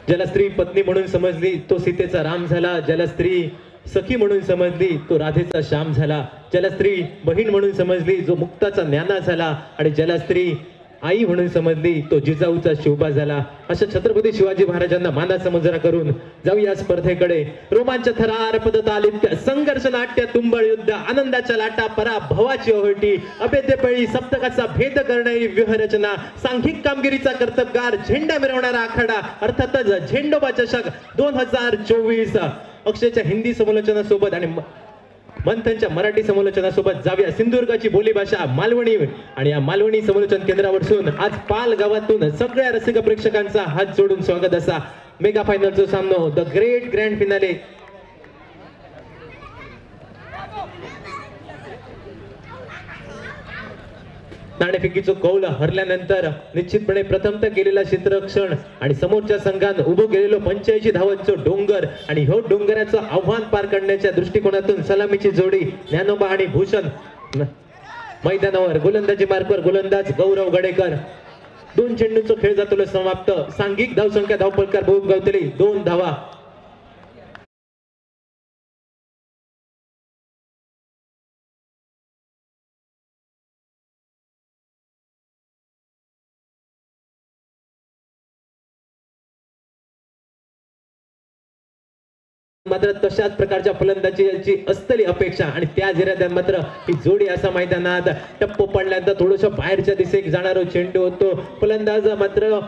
ज्याला स्त्री पत्नी म्हणून समजली तो सीतेचा राम झाला, ज्याला स्त्री सखी म्हणून समजली तो राधेचा श्याम झाला, ज्याला स्त्री बहीण म्हणून समजली जो मुक्ताचा ज्ञाना झाला, आणि ज्याला स्त्री आई म्हणून समजली तो जिजाऊचा शोभा झाला. अशा छत्रपती शिवाजी महाराजांना मानाचा मुजरा करून जाऊया स्पर्धेकडे. रोमांच थरार पदतालित्य संघर्ष नाट्य तुंबळ युद्ध आनंदाच्या लाटा पराभवाची ओहोटी अभेद्य पळी सप्तकाचा भेद करणारी व्यूहरचना सांघिक कामगिरीचा कर्तबगार झेंडा मिरवणारा आखाडा अर्थातच झेंडोबा चषक 2024. अक्षयच्या हिंदी समालोचनासोबत आणि मंथनच्या मराठी समालोचनासोबत जाऊया सिंधुदुर्गाची बोलीभाषा मालवणी, आणि या मालवणी समालोचन केंद्रावरून आज पाल गावातून सगळ्या रसिक प्रेक्षकांचा हात जोडून स्वागत असा मेगा फायनलचा सामना द ग्रेट ग्रँड फिनाले. नाणेफेकीचं कौल हरल्यानंतर निश्चितपणे प्रथमतः केलेला क्षेत्ररक्षण आणि समोरच्या संघात उभं केलेलो 85 धावांचं डोंगर, आणि ह्यो डोंगराचं आव्हान पार करण्याच्या दृष्टिकोनातून सलामीची जोडी ज्ञानोबा आणि भूषण मैदानावर. गोलंदाजी मार्कवर गोलंदाज गौरव गडेकर. 2 चेंडूंचा खेळ जातो समाप्त. सांघिक धावसंख्या धावफलकार बहु गावतली 2 धावा. मात्र तशाच प्रकारच्या फलंदाजीची असलेली अपेक्षा, आणि त्या जिऱ्यात मात्र ही जोडी असा मैदानात टप्प पडल्यानंतर थोडस बाहेरच्या दिशेक जाणारा चेंडू होतो. फलंदाज मात्र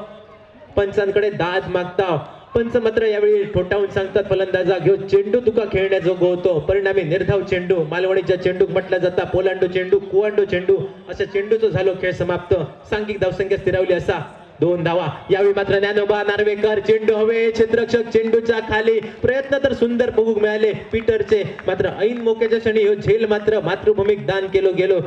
पंचांकडे दाद मागता. पंच मात्र यावेळी ठोठावून सांगतात फलंदाजा घेऊ चेंडू तुका खेळण्याजोग होतो. परिणामी निर्धाव चेंडू मालवणीच्या चेंडूक म्हटला जाता पोलांडो चेंडू कुवांडो चेंडू अशा चेंडूचा झालो खेळ समाप्त. सांघिक धावसंख्या स्थिरावली असा 2 धावा. यावेळी मात्र ज्ञानोबा नार्वेकर चेंडू हवे क्षेत्ररक्षक चेंडूच्या खाली. प्रयत्न तर सुंदर बघूक मिळाले पीटरचे, मात्र ऐन मोक्याच्या क्षणी ह्यो झेल मात्र मातृभूमीक दान केलो गेलो.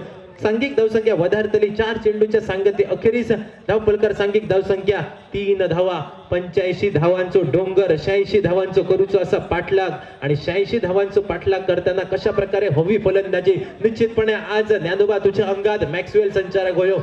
सांघिक धावसंख्या वधारतली 4 चेंडूच्या सांगती अखेरीस धावफलकार सांघिक धावसंख्या 3 धावा. 85 धावांचो डोंगर 86 धावांचो करूचो असा पाठलाग, आणि 86 धावांचो पाठलाग करताना कशा प्रकारे हवी फलंदाजी. निश्चितपणे आज ज्ञानोबा तुझ्या अंगात मॅक्सवेल संचारक होयो.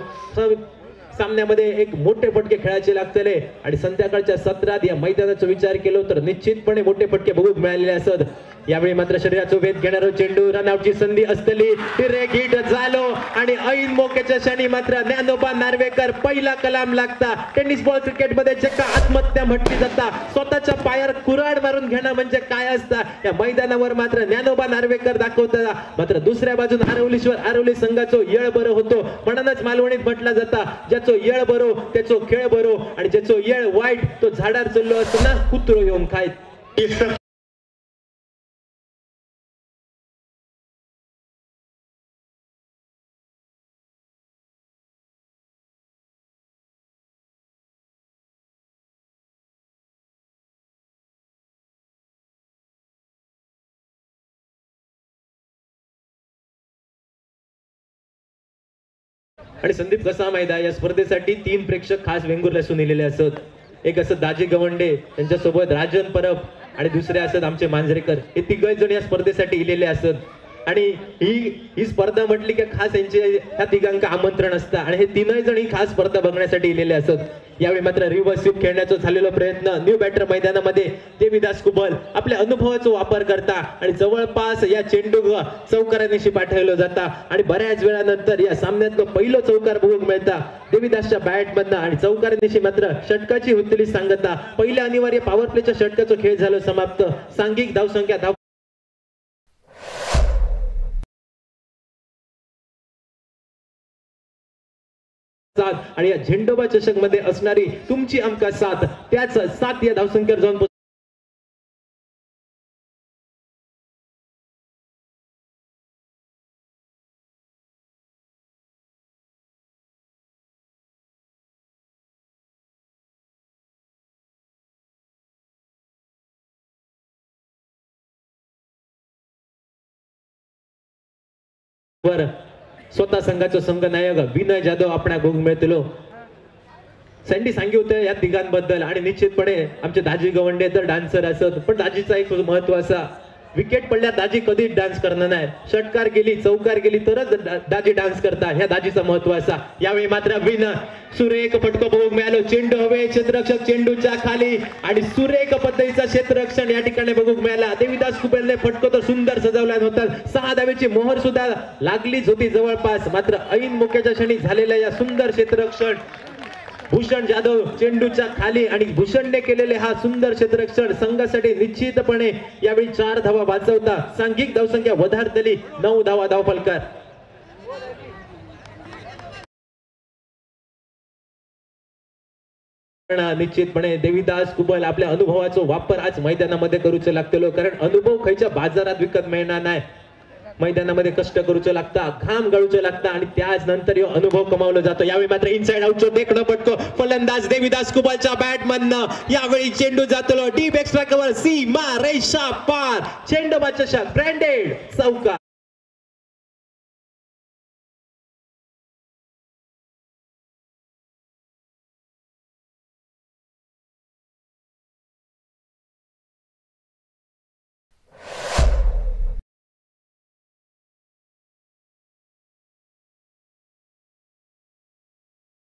सामन्यामध्ये एक मोठे फटके खेळायचे लागतले, आणि संध्याकाळच्या सत्रात या मैदानाचा विचार केलो तर निश्चितपणे मोठे फटके बघूक मिळालेले असत. यावेळी मात्र शरीराचा वेध घेणारा चेंडू रनआउटची संधी असतली हिट झालो, आणि ऐन मोक्याच्या क्षणी मात्र ज्ञानोबा नार्वेकर पहिला कलाम लागता. टेनिस बॉल क्रिकेट मध्ये जे का आत्महत्या म्हटली जाता स्वतःच्या पायावर कुऱ्हाड मारून घेणं म्हणजे काय असता या मैदानावर मात्र ज्ञानोबा नार्वेकर दाखवता. मात्र दुसऱ्या बाजून आरवली संघाचो येळ बरो होतो. म्हणूनच मालवणीत म्हटला जाता ज्याचो येळ बरो त्याचो खेळ बरो, आणि ज्याचो येळ वाईट तो झाडार चाललो असताना कुत्रो येऊन खाय. आणि संदीप कसा माहिती आहे या स्पर्धेसाठी 3 प्रेक्षक खास वेंगुर्ला असून नेलेले असत. एक असत दाजी गवंडे, त्यांच्यासोबत राजन परब, आणि दुसरे असत आमचे मांजरेकर. हे 3 जण या स्पर्धेसाठी इलेले असत. आणि ही स्पर्धा म्हटली की खास यांचे ह्या 3 आमंत्रण असतं, आणि हे 3 जण ही खास स्पर्धा बघण्यासाठी इलेले असत. यावेळी मात्र रिव्हर्स स्वीप खेळण्याचा झालेला प्रयत्न न्यू बॅटर मैदानामध्ये देवीदास कुबल आपल्या अनुभवाचा वापर करता, आणि जवळपास या चेंडू चौकारांशी पाठवलं जाता, आणि बऱ्याच वेळानंतर या सामन्यातलं पहिलं चौकार बघूक मिळता देवीदासच्या बॅट मधनं. आणि चौकारांशी मात्र षटकाची हुतली सांगता. पहिल्या अनिवार्य पॉवर प्लेच्या षटकाचा खेळ झाला समाप्त. सांघिक धावसंख्या आणि या झेंडोबा चषक मध्ये असणारी तुमची आमका 7 त्याच 7 या धावसंख्येवर जाऊन वर स्वतः संघाचा संघनायक विनय जाधव आपणा बघूक मिळतलो. सँडी सांगी होते या 3 बद्दल, आणि निश्चितपणे आमचे दाजी गवंडे तर डान्सर असत, पण दाजीचा एक महत्व असा विकेट पडल्या दाजी कधीच डान्स करणार नाही. षटकार गेली चौकार गेली तरच दाजी डान्स करतात. ह्या दाजीचा महत्व असा. यावेळी मात्र विनर सुरेख फटको बघूक मिळालो. चेंडू हवे, क्षेत्ररक्षक चेंडूच्या खाली आणि सुरेख पद्धतीचा क्षेत्ररक्षण या ठिकाणी बघूक मिळाला. देवीदास कुबलने फटको तर सुंदर सजवला होता. 6 धावेची मोहर सुद्धा लागलीच होती जवळपास. मात्र ऐन मुक्याच्या क्षणी झालेल्या या सुंदर क्षेत्ररक्षण भूषण जाधव चेंडूच्या खाली आणि भूषणने केलेले हा सुंदर क्षेत्ररक्षण संघासाठी निश्चितपणे यावेळी 4 धावा वाचवता सांघिक धावसंख्या वधारतली 9 धावा धावफलकार. निश्चितपणे देवीदास कुबल आपल्या अनुभवाचा वापर आज मैदानामध्ये करूच लागतलो. कारण अनुभव खयच्या बाजारात विकत मिळणार नाही. मैदानामध्ये कष्ट करूच लागता, घाम गळूच लागता आणि त्याच नंतर अनुभव कमावला जातो. यावेळी मात्र इनसाइड आउटचो देखणं फटको फलंदाज देवीदास कुबलच्या बॅटमधनं यावेळी चेंडू जातलो डीप एक्स्ट्रा कव्हर सीमा रेषा पार. चेंडू चषक ब्रँडेड चौका.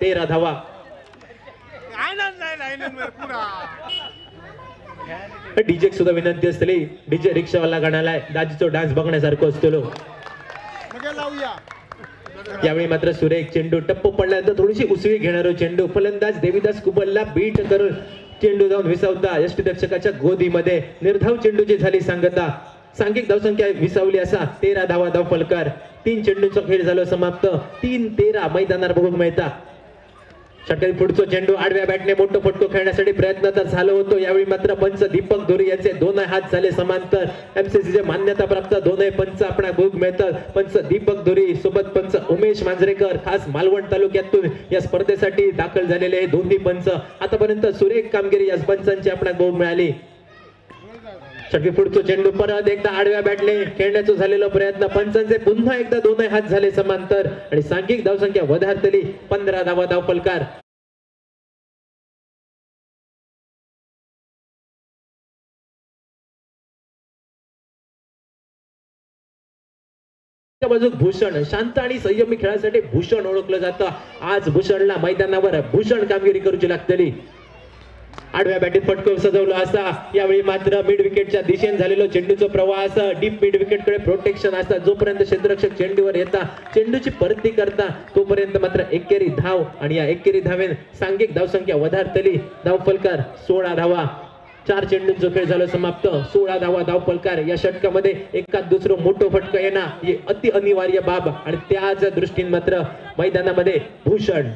तेरा धावा. डीजे सुद्धा विनंती असतली. डीजे रिक्षावाला गाण्याला दाजीचो डान्स बघण्यासारखं असतो. यावेळी मात्र सुरेख चेंडू टप्प पडल्यानंतर थोडीशी उसळी घेणार चेंडू फलंदाज देवीदास कुबलला बीट करून चेंडू जाऊन विसावता यष्टीरक्षकाच्या गोदीमध्ये. निर्धाव चेंडूची झाली सांगता. सांघिक धावसंख्या विसावली असा 13 धावा धावफलकार. 3 चेंडूचा खेळ झाला समाप्त. 3-13 मैदानावर बघूक मिळता. षटकारी पुढचा चेंडू आडव्या बॅटने मोठं फटको खेळण्यासाठी प्रयत्न तर झाला होतो. यावेळी मात्र पंच दीपक धोरी यांचे 2 हात झाले समांतर. एमसीसीचे मान्यता प्राप्त 2 पंच आपणा बघूक मिळतात. पंच दीपक धोरी सोबत पंच उमेश मांजरेकर खास मालवण तालुक्यातून या स्पर्धेसाठी दाखल झालेले हे दोन्ही पंच. आतापर्यंत सुरेख कामगिरी या पंचांची आपणा बघूक मिळाली. षटकी पुढचा चेंडू परत एकदा आडव्या बॅटने खेळण्याचा झालेला प्रयत्न. पंचांचे पुन्हा एकदा 2 हात झाले समांतर आणि सांघिक धावसंख्या वधारतली 15 धावा धावफलकार. बाजूक भूषण शांत आणि संयमी खेळासाठी भूषण ओळखलं जातं. आज भूषणला मैदानावर भूषण कामगिरी करूची लागतली. आडव्या बॅटीत फटको सजवला असा. यावेळी मात्र मिड विकेटच्या दिशेने झालेलो चेंडूचा प्रवास डीप मिड विकेट कडे प्रोटेक्शन असतात. जोपर्यंत क्षेत्ररक्षक चेंडूवर येता चेंडूची परती करता तोपर्यंत मात्र एकेरी धाव आणि या एकेरी धावेन सांघिक धावसंख्या वधारतली. धावफलकार 16 धावा. 4 चेंडूंचा खेळ झाला समाप्त. 16 धावा धावफलकार. या षटकामध्ये एकाच दुसरं मोठं फटकं येणं ही अति अनिवार्य बाब आणि त्याच दृष्टीने मात्र मैदानामध्ये भूषण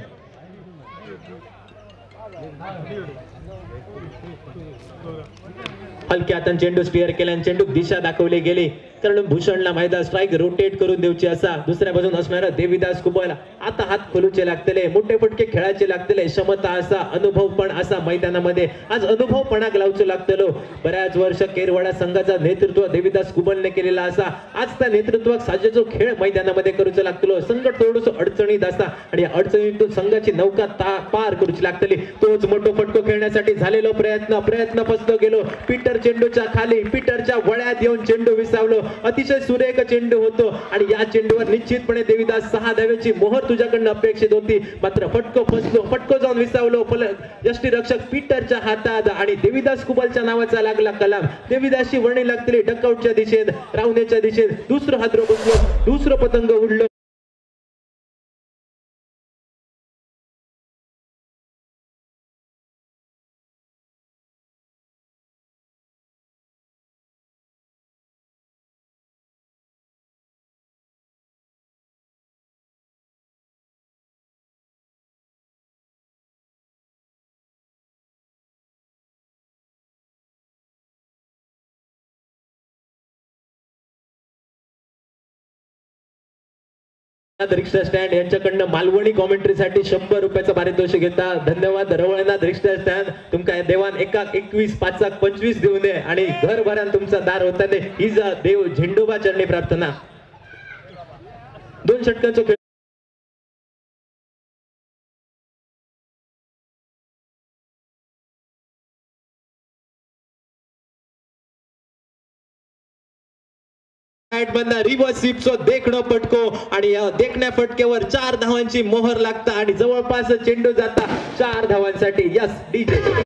हलक्या हाताने चेंडू स्टिअर केला आणि चेंडू दिशा दाखवली गेली. कारण भूषणला मैदान स्ट्राईक रोटेट करून देऊची असा. दुसऱ्या बाजून असणारा देवीदास कुबल आता हात खोलूचे लागतले, मोठे फटके खेळायचे लागतले. क्षमता असा, अनुभव पण असा मैदानामध्ये आज अनुभवपणा लावचं लागतलो. बऱ्याच वर्ष केरवाडा संघाचा नेतृत्व देवीदास कुबलने केलेला असा. आज त्या नेतृत्वात साजेचो खेळ मैदानामध्ये करूच लागतलो. संघ थोडस अडचणीत असा आणि या अडचणीतून संघाची नौका पार करूची लागतली. तोच मोठो फटको खेळण्यासाठी झालेलो प्रयत्न फसलो गेलो. पीटर चेंडूच्या खाली पीटरच्या वळ्यात येऊन चेंडू विसावलो. अतिशय सुरेख चेंडू होतो आणि या चेंडूवर निश्चितपणे देवीदास 6 धावेची मोहर तुझ्याकडनं अपेक्षित होती. मात्र फटको फसलो. फटको जाऊन विसावलो यष्टीरक्षक पीटरच्या हातात आणि देवीदास कुबलच्या नावाचा लागला कलाम. देवीदासची वर्णी लागतली डकआउटच्या दिशेत, रावण्याच्या दिशेत. दुसरं हादरो बसलो, दुसरं पतंग उडलं. रिक्षा स्टँड यांच्याकडनं मालवणी कॉमेंट्रीसाठी 100 रुपयाचं पारितोषिक घेता. धन्यवाद रवळनाथ रिक्षा स्टँड. तुमका देवान एका 21 5 25 देऊ नये आणि घरभरान तुमचा दार होताने हीच देव झेंडोबा चरणी प्रार्थना. 2 षटकांचा खेळ मधनं रिव्हर्स स्वीपचो देखणो फटको आणि या देखण्या फटकेवर 4 धावांची मोहर लागता आणि जवळपास चेंडू जाता 4 धावांसाठी. Yes DJ.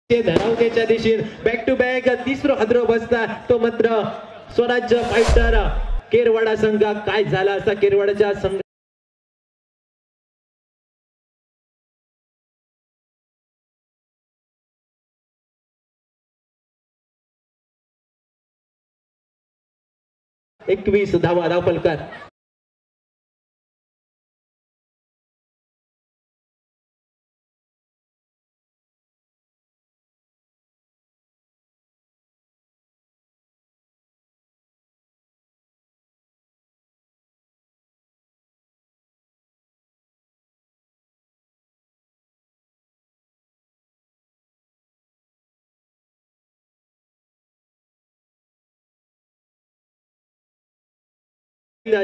धरावतेच्या दिशेन बॅक टू बॅक तिसरो हादरो बसता तो मात्र स्वराज्य फायटर केरवाडा संघ. काय झाला असा केरवाडाच्या संघ एकवीस धावा धावफलकार.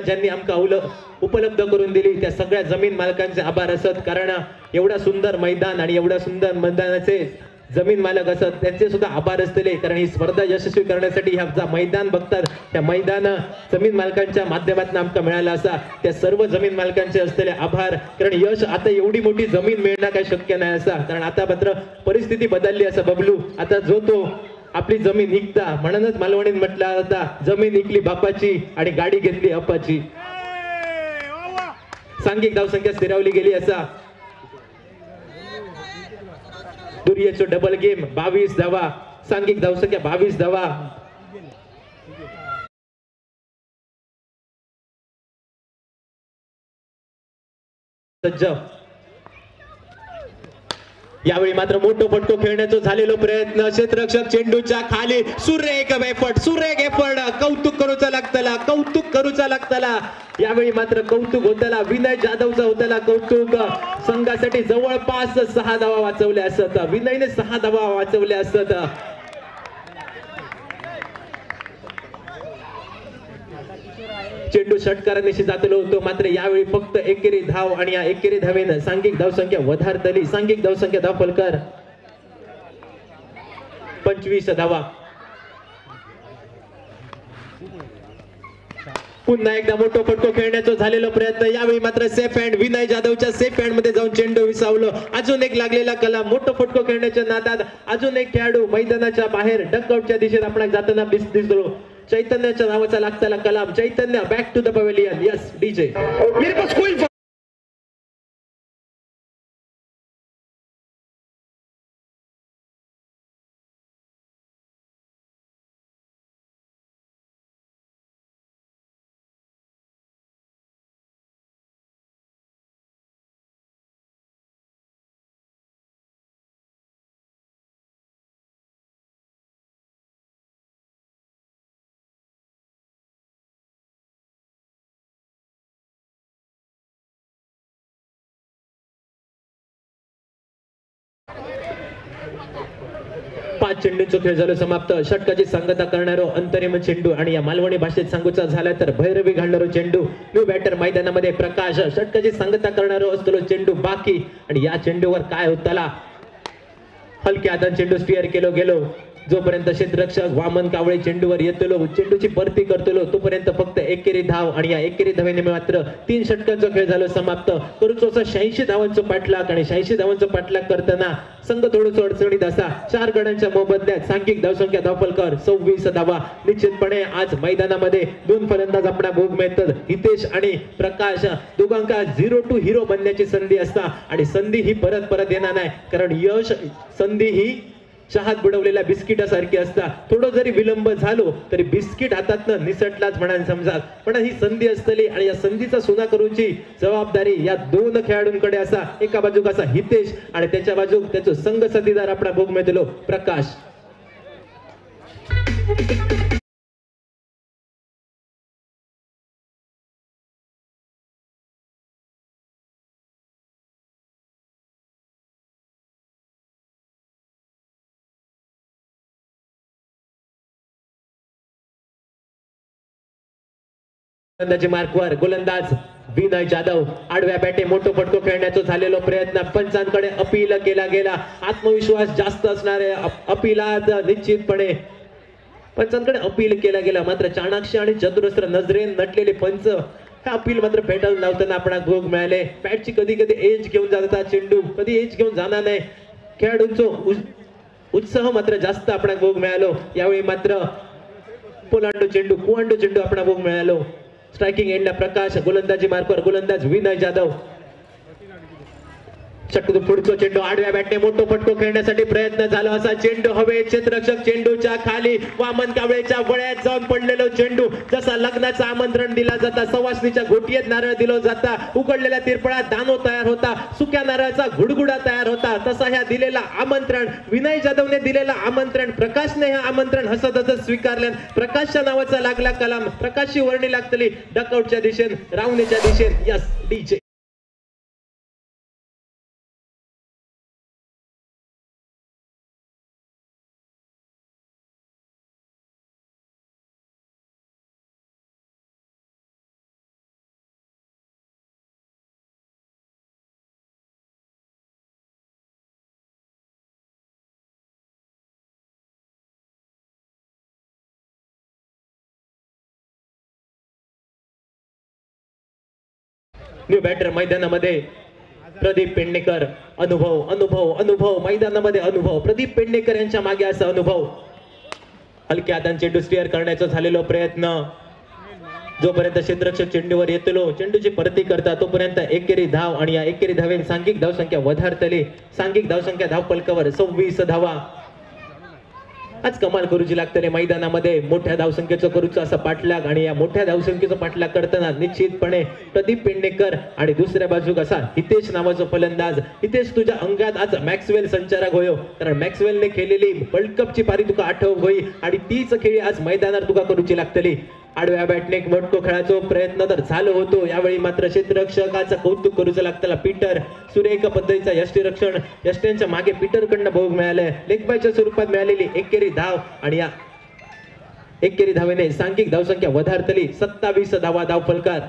ज्यांनी आमका उपलब्ध करून दिली त्या सगळ्या जमीन मालकांचे आभार असत. कारण एवढा सुंदर मैदान आणि एवढ्या सुंदर मैदानाचे जमीन मालक असत त्यांचे सुद्धा आभार असलेले. कारण ही स्पर्धा यशस्वी करण्यासाठी ह्या मैदान बघतात त्या मैदान जमीन मालकांच्या माध्यमातून आमका मिळाला असा त्या सर्व जमीन मालकांचे असलेले आभार. कारण यश आता एवढी मोठी जमीन मिळणं काही शक्य नाही असा. कारण आता मात्र परिस्थिती बदलली असं बबलू. आता जो तो आपली जमीन विकता. म्हणूनच मालवणीत म्हटला होता जमीन विकली बापाची आणि गाडी घेतली अप्पाची. सांघिक धावसंख्या स्थिरावली गेली असा. दुर्येचो डबल गेम 22 धावा. सांघिक धावसंख्या 22 धावा. सज्ज. यावेळी मात्र मोठो फटको खेळण्याचा झालेलो प्रयत्न. क्षेत्ररक्षक चेंडूच्या खाली सुरेख एफर्ट कौतुक करूचा लागतला. यावेळी मात्र कौतुक होतला. विनय जाधवचा होतला कौतुक. संघासाठी जवळपास 6 धावा वाचवल्या असत. विनयने 6 धावा वाचवल्या असत. चेंडू षटकारांनिशी जातलो होतो. मात्र यावेळी फक्त एकेरी धाव आणि या एकेरी धावेनं सांघिक धावसंख्या वधारतली. सांघिक धावसंख्या धावफलकर 25 धावा. पुन्हा एकदा मोठो फटको खेळण्याचा झालेला प्रयत्न. यावेळी मात्र सेफ हँड. विनय जाधवच्या सेफ हँड मध्ये जाऊन चेंडू विसावलं. अजून एक लागलेला कला. मोठो फटको खेळण्याच्या नादात अजून एक खेळाडू मैदानाच्या बाहेर डकआउटच्या दिशेने आपण जाताना दिसलो. चैतन्याच्या नावाचा लागताला कलाम. Chaitanya back to the pavilion. Yes DJ. पाच चेंडूंचा खेळ झाला समाप्त. षटकाची सांगता करणारो अंतरिम चेंडू आणि या मालवणी भाषेत सांगूचा झाला तर भैरवी घालणारो चेंडू. न्यू बॅटर मैदानामध्ये प्रकाश. षटकाची सांगता करणारो असतो चेंडू बाकी. आणि या चेंडूवर काय होताला हलक्या हाताने चेंडू स्टिअर गेलो. जोपर्यंत क्षेत्ररक्षक वामन कावळे चेंडूवर येतलो चेंडूची परती करतलो तोपर्यंत फक्त एकेरी धाव. आणि या एकेरी धावेने मात्र 3 षटकांचा खेळ झाला समाप्त. करूचोचा 86 धावांचा पाठलाग. आणि 86 धावांचा पाठलाग करताना संघ थोडंसं अडचणीत असा. 4 गड्यांच्या मोबदल्यात सांघिक धावसंख्या धावफलकर 26 धावा. निश्चितपणे आज मैदानामध्ये 2 फलंदाज आपला भोग मिळतात. हितेश आणि प्रकाश दोघांका 0 टू हिरो बनण्याची संधी असता. आणि संधी ही परत येणार नाही. कारण यश संधी ही चहात बुडवलेल्या बिस्किटासारखी असता. थोडं जरी विलंब झालो तरी बिस्किट हातातनं निसटलाच म्हणा समजा. पण ही संधी असतली आणि या संधीचा सुना करूची जबाबदारी या 2 खेळाडूंकडे असा. एका बाजूक असा हितेश आणि त्याच्या बाजूक त्याचा संघ साथीदार आपला भोग मिळतलो प्रकाश. गोलंदाजी मार्कवर गोलंदाज विनय जाधव आडव्या बॅटे मोठो फटको खेळण्याचा झालेला प्रयत्न पंचांकडे अपील केला गेला. आत्मविश्वास जास्त असणारे अपीलात निश्चितपणे पंचांकडे अपील केला गेला. मात्र चाणाक्ष आणि चतुरस्र नजरेन नटलेले पंच हा अपील मात्र भेटायला लावताना आपण भोग मिळाले. बॅटची कधी कधी एज घेऊन जातात चेंडू, कधी एज घेऊन जाणार नाही. खेळाडूंचा उत्साह मात्र जास्त आपण भोग मिळालो. यावेळी मात्र पोलांडो चेंडू कुवांडो चेंडू आपण भोग मिळालो. स्ट्रायकिंग एंडला प्रकाश गोलंदाजी मार्कवर गोलंदाज विनय जाधव षटकू पुढचा चेंडू आडव्या बॅटने मोठो फटको खेळण्यासाठी प्रयत्न झाला. असा चेंडू हवे क्षेत्ररक्षक चेंडूच्या खाली वामन कावळेच्या वळ्यात जाऊन पडलेलो चेंडू जसा लग्नाचं आमंत्रण दिला जाता सवासणीच्या घोटीत नारळ दिलो जाता उकडलेल्या तिरपळात दानो तयार होता सुक्या नारळाचा गुडगुडा तयार होता तसा ह्या दिलेला आमंत्रण विनय जाधवने दिलेला आमंत्रण प्रकाशने हे आमंत्रण हसत हसत स्वीकारले. प्रकाशच्या नावाचा लागला कलाम प्रकाशची वर्णी लागतली डकआउटच्या दिशेन रावणीच्या दिशेन. यस डीजे न्यू बॅटर मैदानामध्ये प्रदीप पेडणेकर अनुभव अनुभव अनुभव मैदानामध्ये अनुभव प्रदीप पेडणेकर यांच्या मागे असा अनुभव हलक्या हाताने चेंडू स्टीअर करण्याचा झालेला प्रयत्न जोपर्यंत क्षेत्ररक्षक चेंडूवर येतलो चेंडूची परती करता तोपर्यंत एकेरी धाव आणि या एकेरी धावेन सांघिक धावसंख्या वधारतली. सांघिक धावसंख्या धाव फलकावर 26 धावा. आज कमाल करूची लागतले मैदानामध्ये मोठ्या धावसंख्येचं करूचं असा पाठलाग आणि या मोठ्या धावसंख्येचं पाठलाग करताना निश्चितपणे प्रदीप पेडणेकर आणि दुसऱ्या बाजूक असा हितेश नावाचा फलंदाज. हितेश तुझ्या अंगात आज मॅक्सवेल संचारक होयो कारण मॅक्सवेलने खेळलेली वर्ल्ड कपची पारी तुका आठव होई आणि तीच खेळी आज मैदानात तुका करूची लागतली. आडव्या बॅटने मोठको खेळायचा प्रयत्न तर झालो होतो. यावेळी मात्र क्षेत्ररक्षकाचं कौतुक करूचं लागतं पीटर सुरेख पद्धतीचा यष्टीरक्षण यष्ट्यांच्या मागे पीटर कडनं भोग मिळालाय. लेगबायच्या स्वरूपात मिळालेली एकेरी धाव आणि या एकेरी धावेने सांघिक धावसंख्या वधारतली 27 धावा धाव फलकार.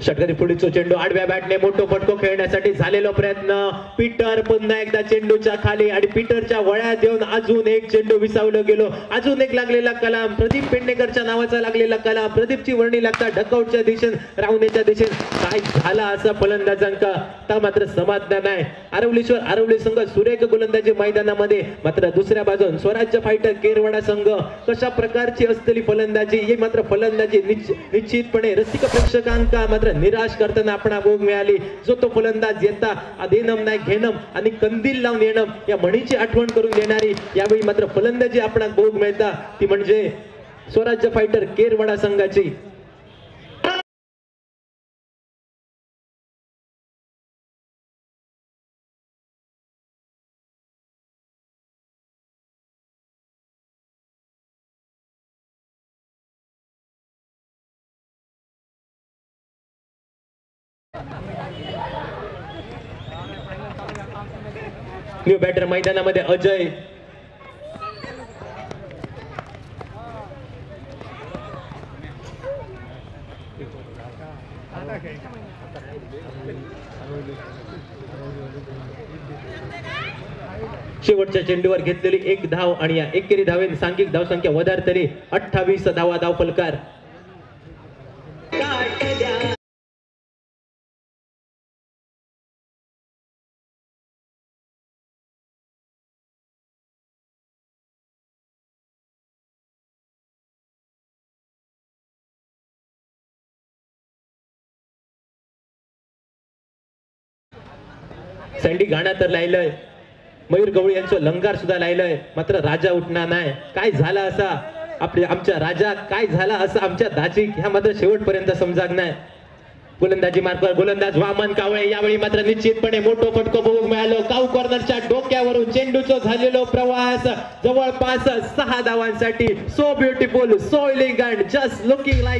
षटकारी पुढील चेंडू आडव्या बॅटने मोठो फटको खेळण्यासाठी झालेला प्रयत्न पीटर पुन्हा एकदा चेंडूच्या खाली आणि पीटरच्या वळ्यात येऊन अजून एक चेंडू विसावलं गेलो. अजून एक लागलेला कलाम प्रदीप पेडणेकरच्या नावाचा लागलेला कलाम प्रदीपची वर्णी लागता डकआउटच्या दिशेन रावणीच्या दिशेन. काय झाला असा फलंदाजांका तर मात्र समाधान नाही. आरवली संघ सुरेख गोलंदाजी मैदानामध्ये मात्र दुसऱ्या बाजून स्वराज्य फायटर केरवाडा संघ कशा प्रकारची असलेली फलंदाजी ही मात्र फलंदाजी निश्चितपणे रसिक प्रेक्षकांका मात्र निराश करताना आपण भोग मिळाली. जो तो फलंदाज येता अधेनम नाही घेणम आणि कंदील लावून येणं या म्हणीची आठवण करून देणारी यावेळी मात्र फलंदाजी आपण भोग मिळता ती म्हणजे स्वराज्य फायटर केरवाडा संघाची. न्यू बॅटर मैदानामध्ये अजय शेवटच्या चेंडूवर घेतलेली एक धाव आणि या एकेरी धावेन सांघिक धावसंख्या वधारतली 28 धावा धाव फलकार. सँडी गाणं तर लायलंय मयूर गवळी यांचं लंगार सुद्धा लायलंय मात्र राजा उठणार नाही. काय झाला असा आमच्या राजा काय झाला असा आमच्या दाजी ह्या मात्र शेवटपर्यंत समजाग नाही. गोलंदाजी मार्कवर गोलंदाज वामन कावळे यावेळी मात्र निश्चितपणे मोठो फटको बघूक मिळालो. काऊ कॉर्नरच्या डोक्यावरून चेंडूचा झालेलो प्रवास जवळपास 6 धावांसाठी. So beautiful so elegant just looking like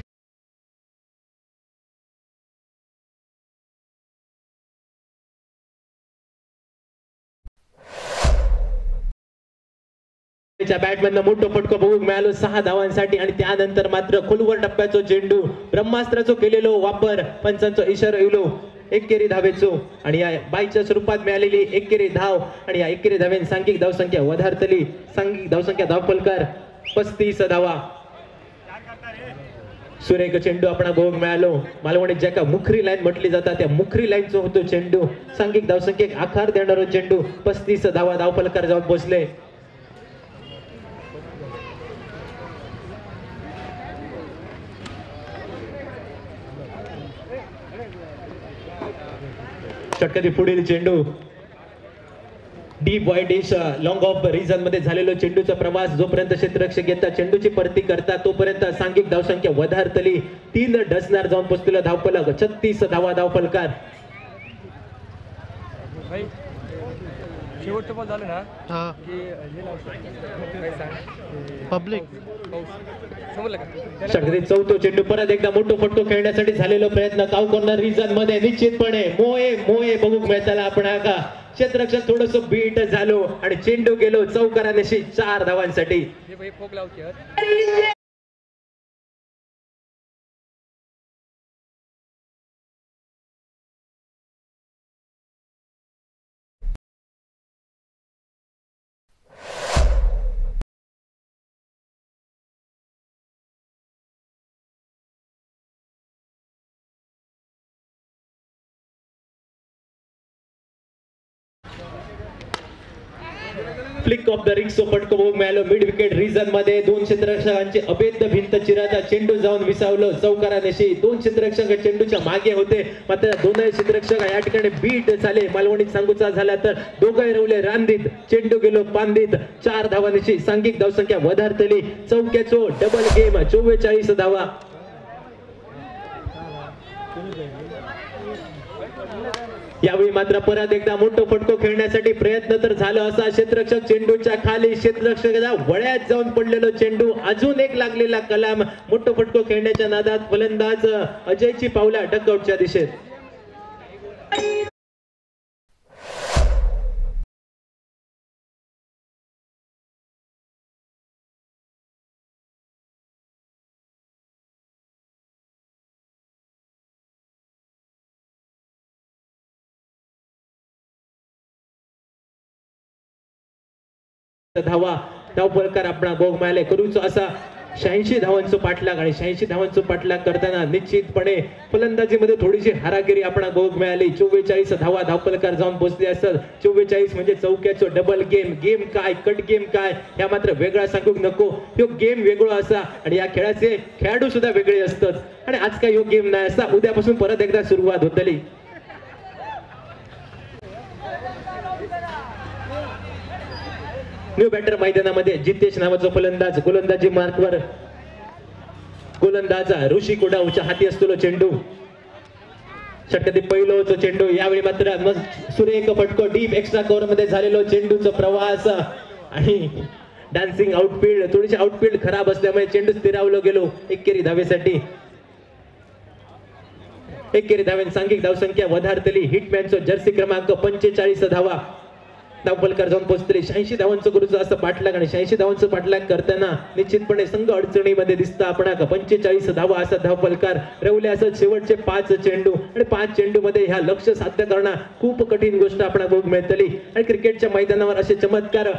बॅटमॅननं मोठं फटको बघू मिळालो 6 धावांसाठी आणि त्यानंतर मात्र खोलवर टप्प्याचो चेंडू ब्रह्मास्त्राचो केलेलो वापर पंचांचो इशारा येलो एकेरी धावेचो आणि या बाईच्या स्वरूपात मिळालेली एकेरी धाव आणि या एकेरी धावेन सांघिक धावसंख्या वधारतली सांघिक धावसंख्या धावफलकार 35 धावा. सुरेख चेंडू आपण बघूक मिळालो मालवणी ज्याका मुखरी लाईन म्हटली जाता त्या मुखरी लाईनचो होतो चेंडू सांघिक धावसंख्येक आकार देणारो चेंडू 35 धावा धावफलकार जाऊन पोहोचले. षटकातील पुढील चेंडू डीप वाईट इश लॉंग ऑफ रिझन मध्ये झालेलो चेंडूचा प्रवास जोपर्यंत क्षेत्ररक्षक येतात चेंडूची परती करतात तोपर्यंत सांघिक धावसंख्या वधारतली 3 डझनार जाऊन पोहोचलेला धावफलक 36 धावा धावफलकार. शेवटचं बॉल झालं ना की हे पब्लिक समजलं का षटकातील चौथो चेंडू परत एकदा मोठो फटको खेळण्यासाठी झालेलो प्रयत्न काव कॉर्नर रिझन मध्ये निश्चितपणे मोये बघूक मिळताला आपण का क्षेत्ररक्षक थोडस बीट झालो आणि चेंडू गेलो चौकारानेशी 4 धावांसाठी. हे भाई फोक लावते फ्लिक ऑफ द रिंग्सो फटको बघूक मिळालो मिड विकेट रिझन मध्ये 2 क्षेत्ररक्षकांची अभेद्य भिंत चिराचा चेंडू जाऊन विसावलं चौकारानेशी 2 क्षेत्ररक्षक चेंडूच्या मागे होते मात्र दोनही क्षेत्ररक्षक या ठिकाणी बीट झाले मालवणीत सांगूचा झाला तर दोघे रवले रांदीत चेंडू गेलो पांदीत 4 धावांची सांघिक धावसंख्या वधारतली चौक्याचो डबल गेम 44 धावा. यावेळी मात्र परत एकदा मोठं फटको खेळण्यासाठी प्रयत्न तर झाला असा क्षेत्ररक्षक चेंडूच्या खाली क्षेत्ररक्षकाच्या वळ्यात जाऊन पडलेलो चेंडू अजून एक लागलेला कलाम मोठं फटको खेळण्याच्या नादात फलंदाज अजयची पावला डकआउटच्या दिशेत. धावा धावफलकार आपण बघ मिळाले करूच असा 86 धावांचा पाठलाग आणि 86 धावांचा पाठलाग करताना निश्चितपणे फलंदाजीमध्ये थोडीशी हारागिरी आपण बघ मिळाली 44 धावा धावफलकार जाऊन पोहोचले असत 44 म्हणजे चौक्याचं डबल गेम काय कट गेम काय ह्या मात्र वेगळा सांगूक नको ह्यो गेम वेगळा असा आणि या खेळाचे खेळाडू सुद्धा वेगळे असतात आणि आज काय ह्यो गेम नाही असा उद्यापासून परत एकदा सुरुवात होतली. न्यू बॅटर मैदानामध्ये जितेश नावाचा फलंदाज गोलंदाजी मार्कवर गोलंदाज ऋषी कुडाऊच्या हाती असतो चेंडू षटकातील पहिलोच चेंडू यावेळी मात्र सुरेख फटको डीप एक्स्ट्रा कव्हर मध्ये झालेलो चेंडूचा प्रवास आणि डान्सिंग आउटफील्ड थोडीशी आउटफील्ड खराब असल्यामुळे चेंडू स्थिरावलो गेलो एकेरी धावेसाठी. एकेरी धावेन सांघिक धावसंख्या वधारतली हिटमॅनचो जर्सी क्रमांक 45 धावा धावफलकार जाऊन पोहोचले 86 धावांचं गुरुचं असं पाठलाग आणि 86 धावांचं पाठलाग करताना निश्चितपणे संघ अडचणीमध्ये दिसतं आपण 45 धावा असा धावफलकार रवले असं शेवटचे 5 चेंडू आणि 5 चेंडू मध्ये ह्या लक्ष्य साध्य करणं खूप कठीण गोष्ट आपण बघू मिळतली आणि क्रिकेटच्या मैदानावर असे चमत्कार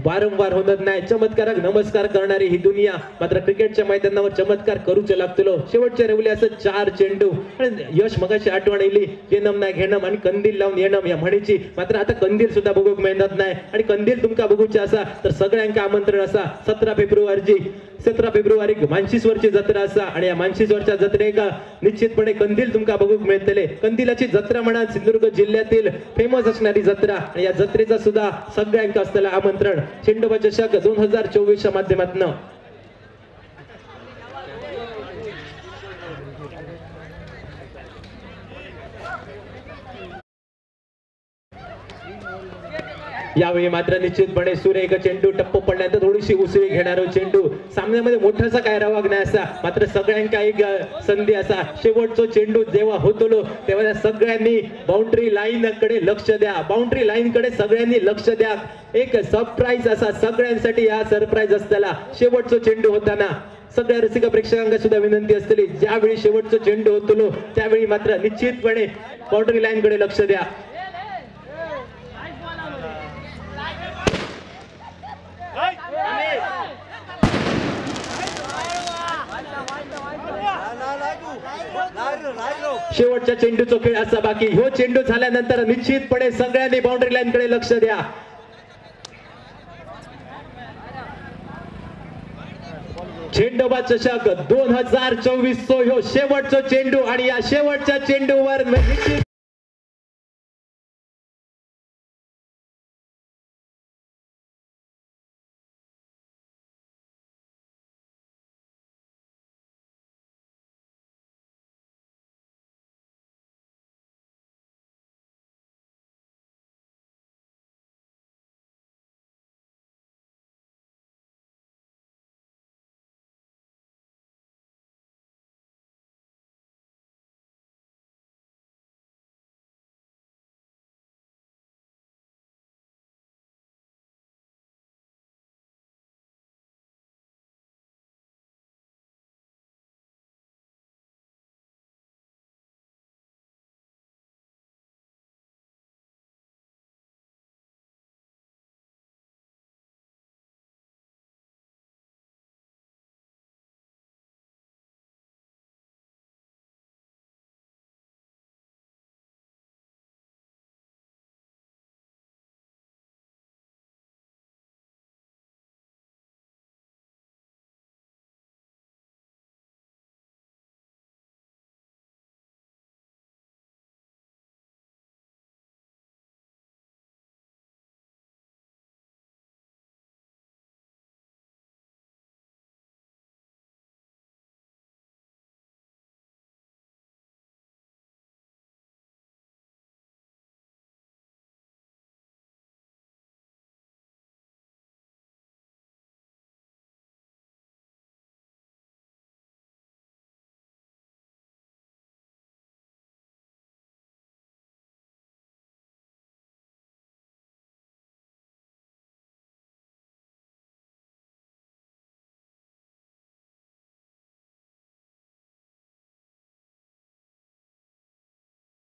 वारंवार होणार नाही. चमत्काराक नमस्कार करणारी ही दुनिया मात्र क्रिकेटच्या मैदानावर चमत्कार करूच लागतलो. शेवटचे रवले असं 4 चेंडू आणि यश मगाची आठवण येईल येणं नाही घेणं आणि कंदील लावून येणं या म्हणीची मात्र आता कंदील सुद्धा बघूक मिळत नाही आणि कंदील तुमका बघूचे असा तर सगळ्यांका आमंत्रण असा 17 फेब्रुवारी मानशिसवरची जत्रा असा आणि या मानशिसवरच्या जत्रेक निश्चितपणे कंदील तुमका बघूक मिळतले. कंदिलाची जत्रा म्हणा सिंधुदुर्ग जिल्ह्यातील फेमस असणारी जत्रा आणि या जत्रेचा सुद्धा सगळ्यांका असलेला आमंत्रण चेंडूबा चषक 2024 च्या माध्यमातून. यावेळी मात्र निश्चितपणे सुरेख चेंडू टप्प पडल्यानंतर थोडीशी उसळी घेणारा चेंडू सामन्यामध्ये मोठासा काय रावाग नाही असा मात्र सगळ्यांका एक संधी असा शेवटचा चेंडू जेव्हा होतो तेव्हा त्या सगळ्यांनी बाउंड्री लाईन कडे लक्ष द्या बाउंड्री लाईन कडे सगळ्यांनी लक्ष द्या एक सरप्राईज असा सगळ्यांसाठी हा सरप्राईज असताना शेवटचा चेंडू होताना सगळ्या रसिक प्रेक्षकांना सुद्धा विनंती असलेली ज्यावेळी शेवटचा चेंडू होतो त्यावेळी मात्र निश्चितपणे बाउंड्री लाईन कडे लक्ष द्या शेवटच्या चेंडूचा खेळ असा बाकी हो चेंडू झाल्यानंतर निश्चितपणे सगळ्यांनी बाउंड्री लाईन कडे लक्ष द्या झेंडोबा चषक 2024 ह्यो शेवटचा चेंडू आणि या शेवटच्या चेंडूवर निश्चित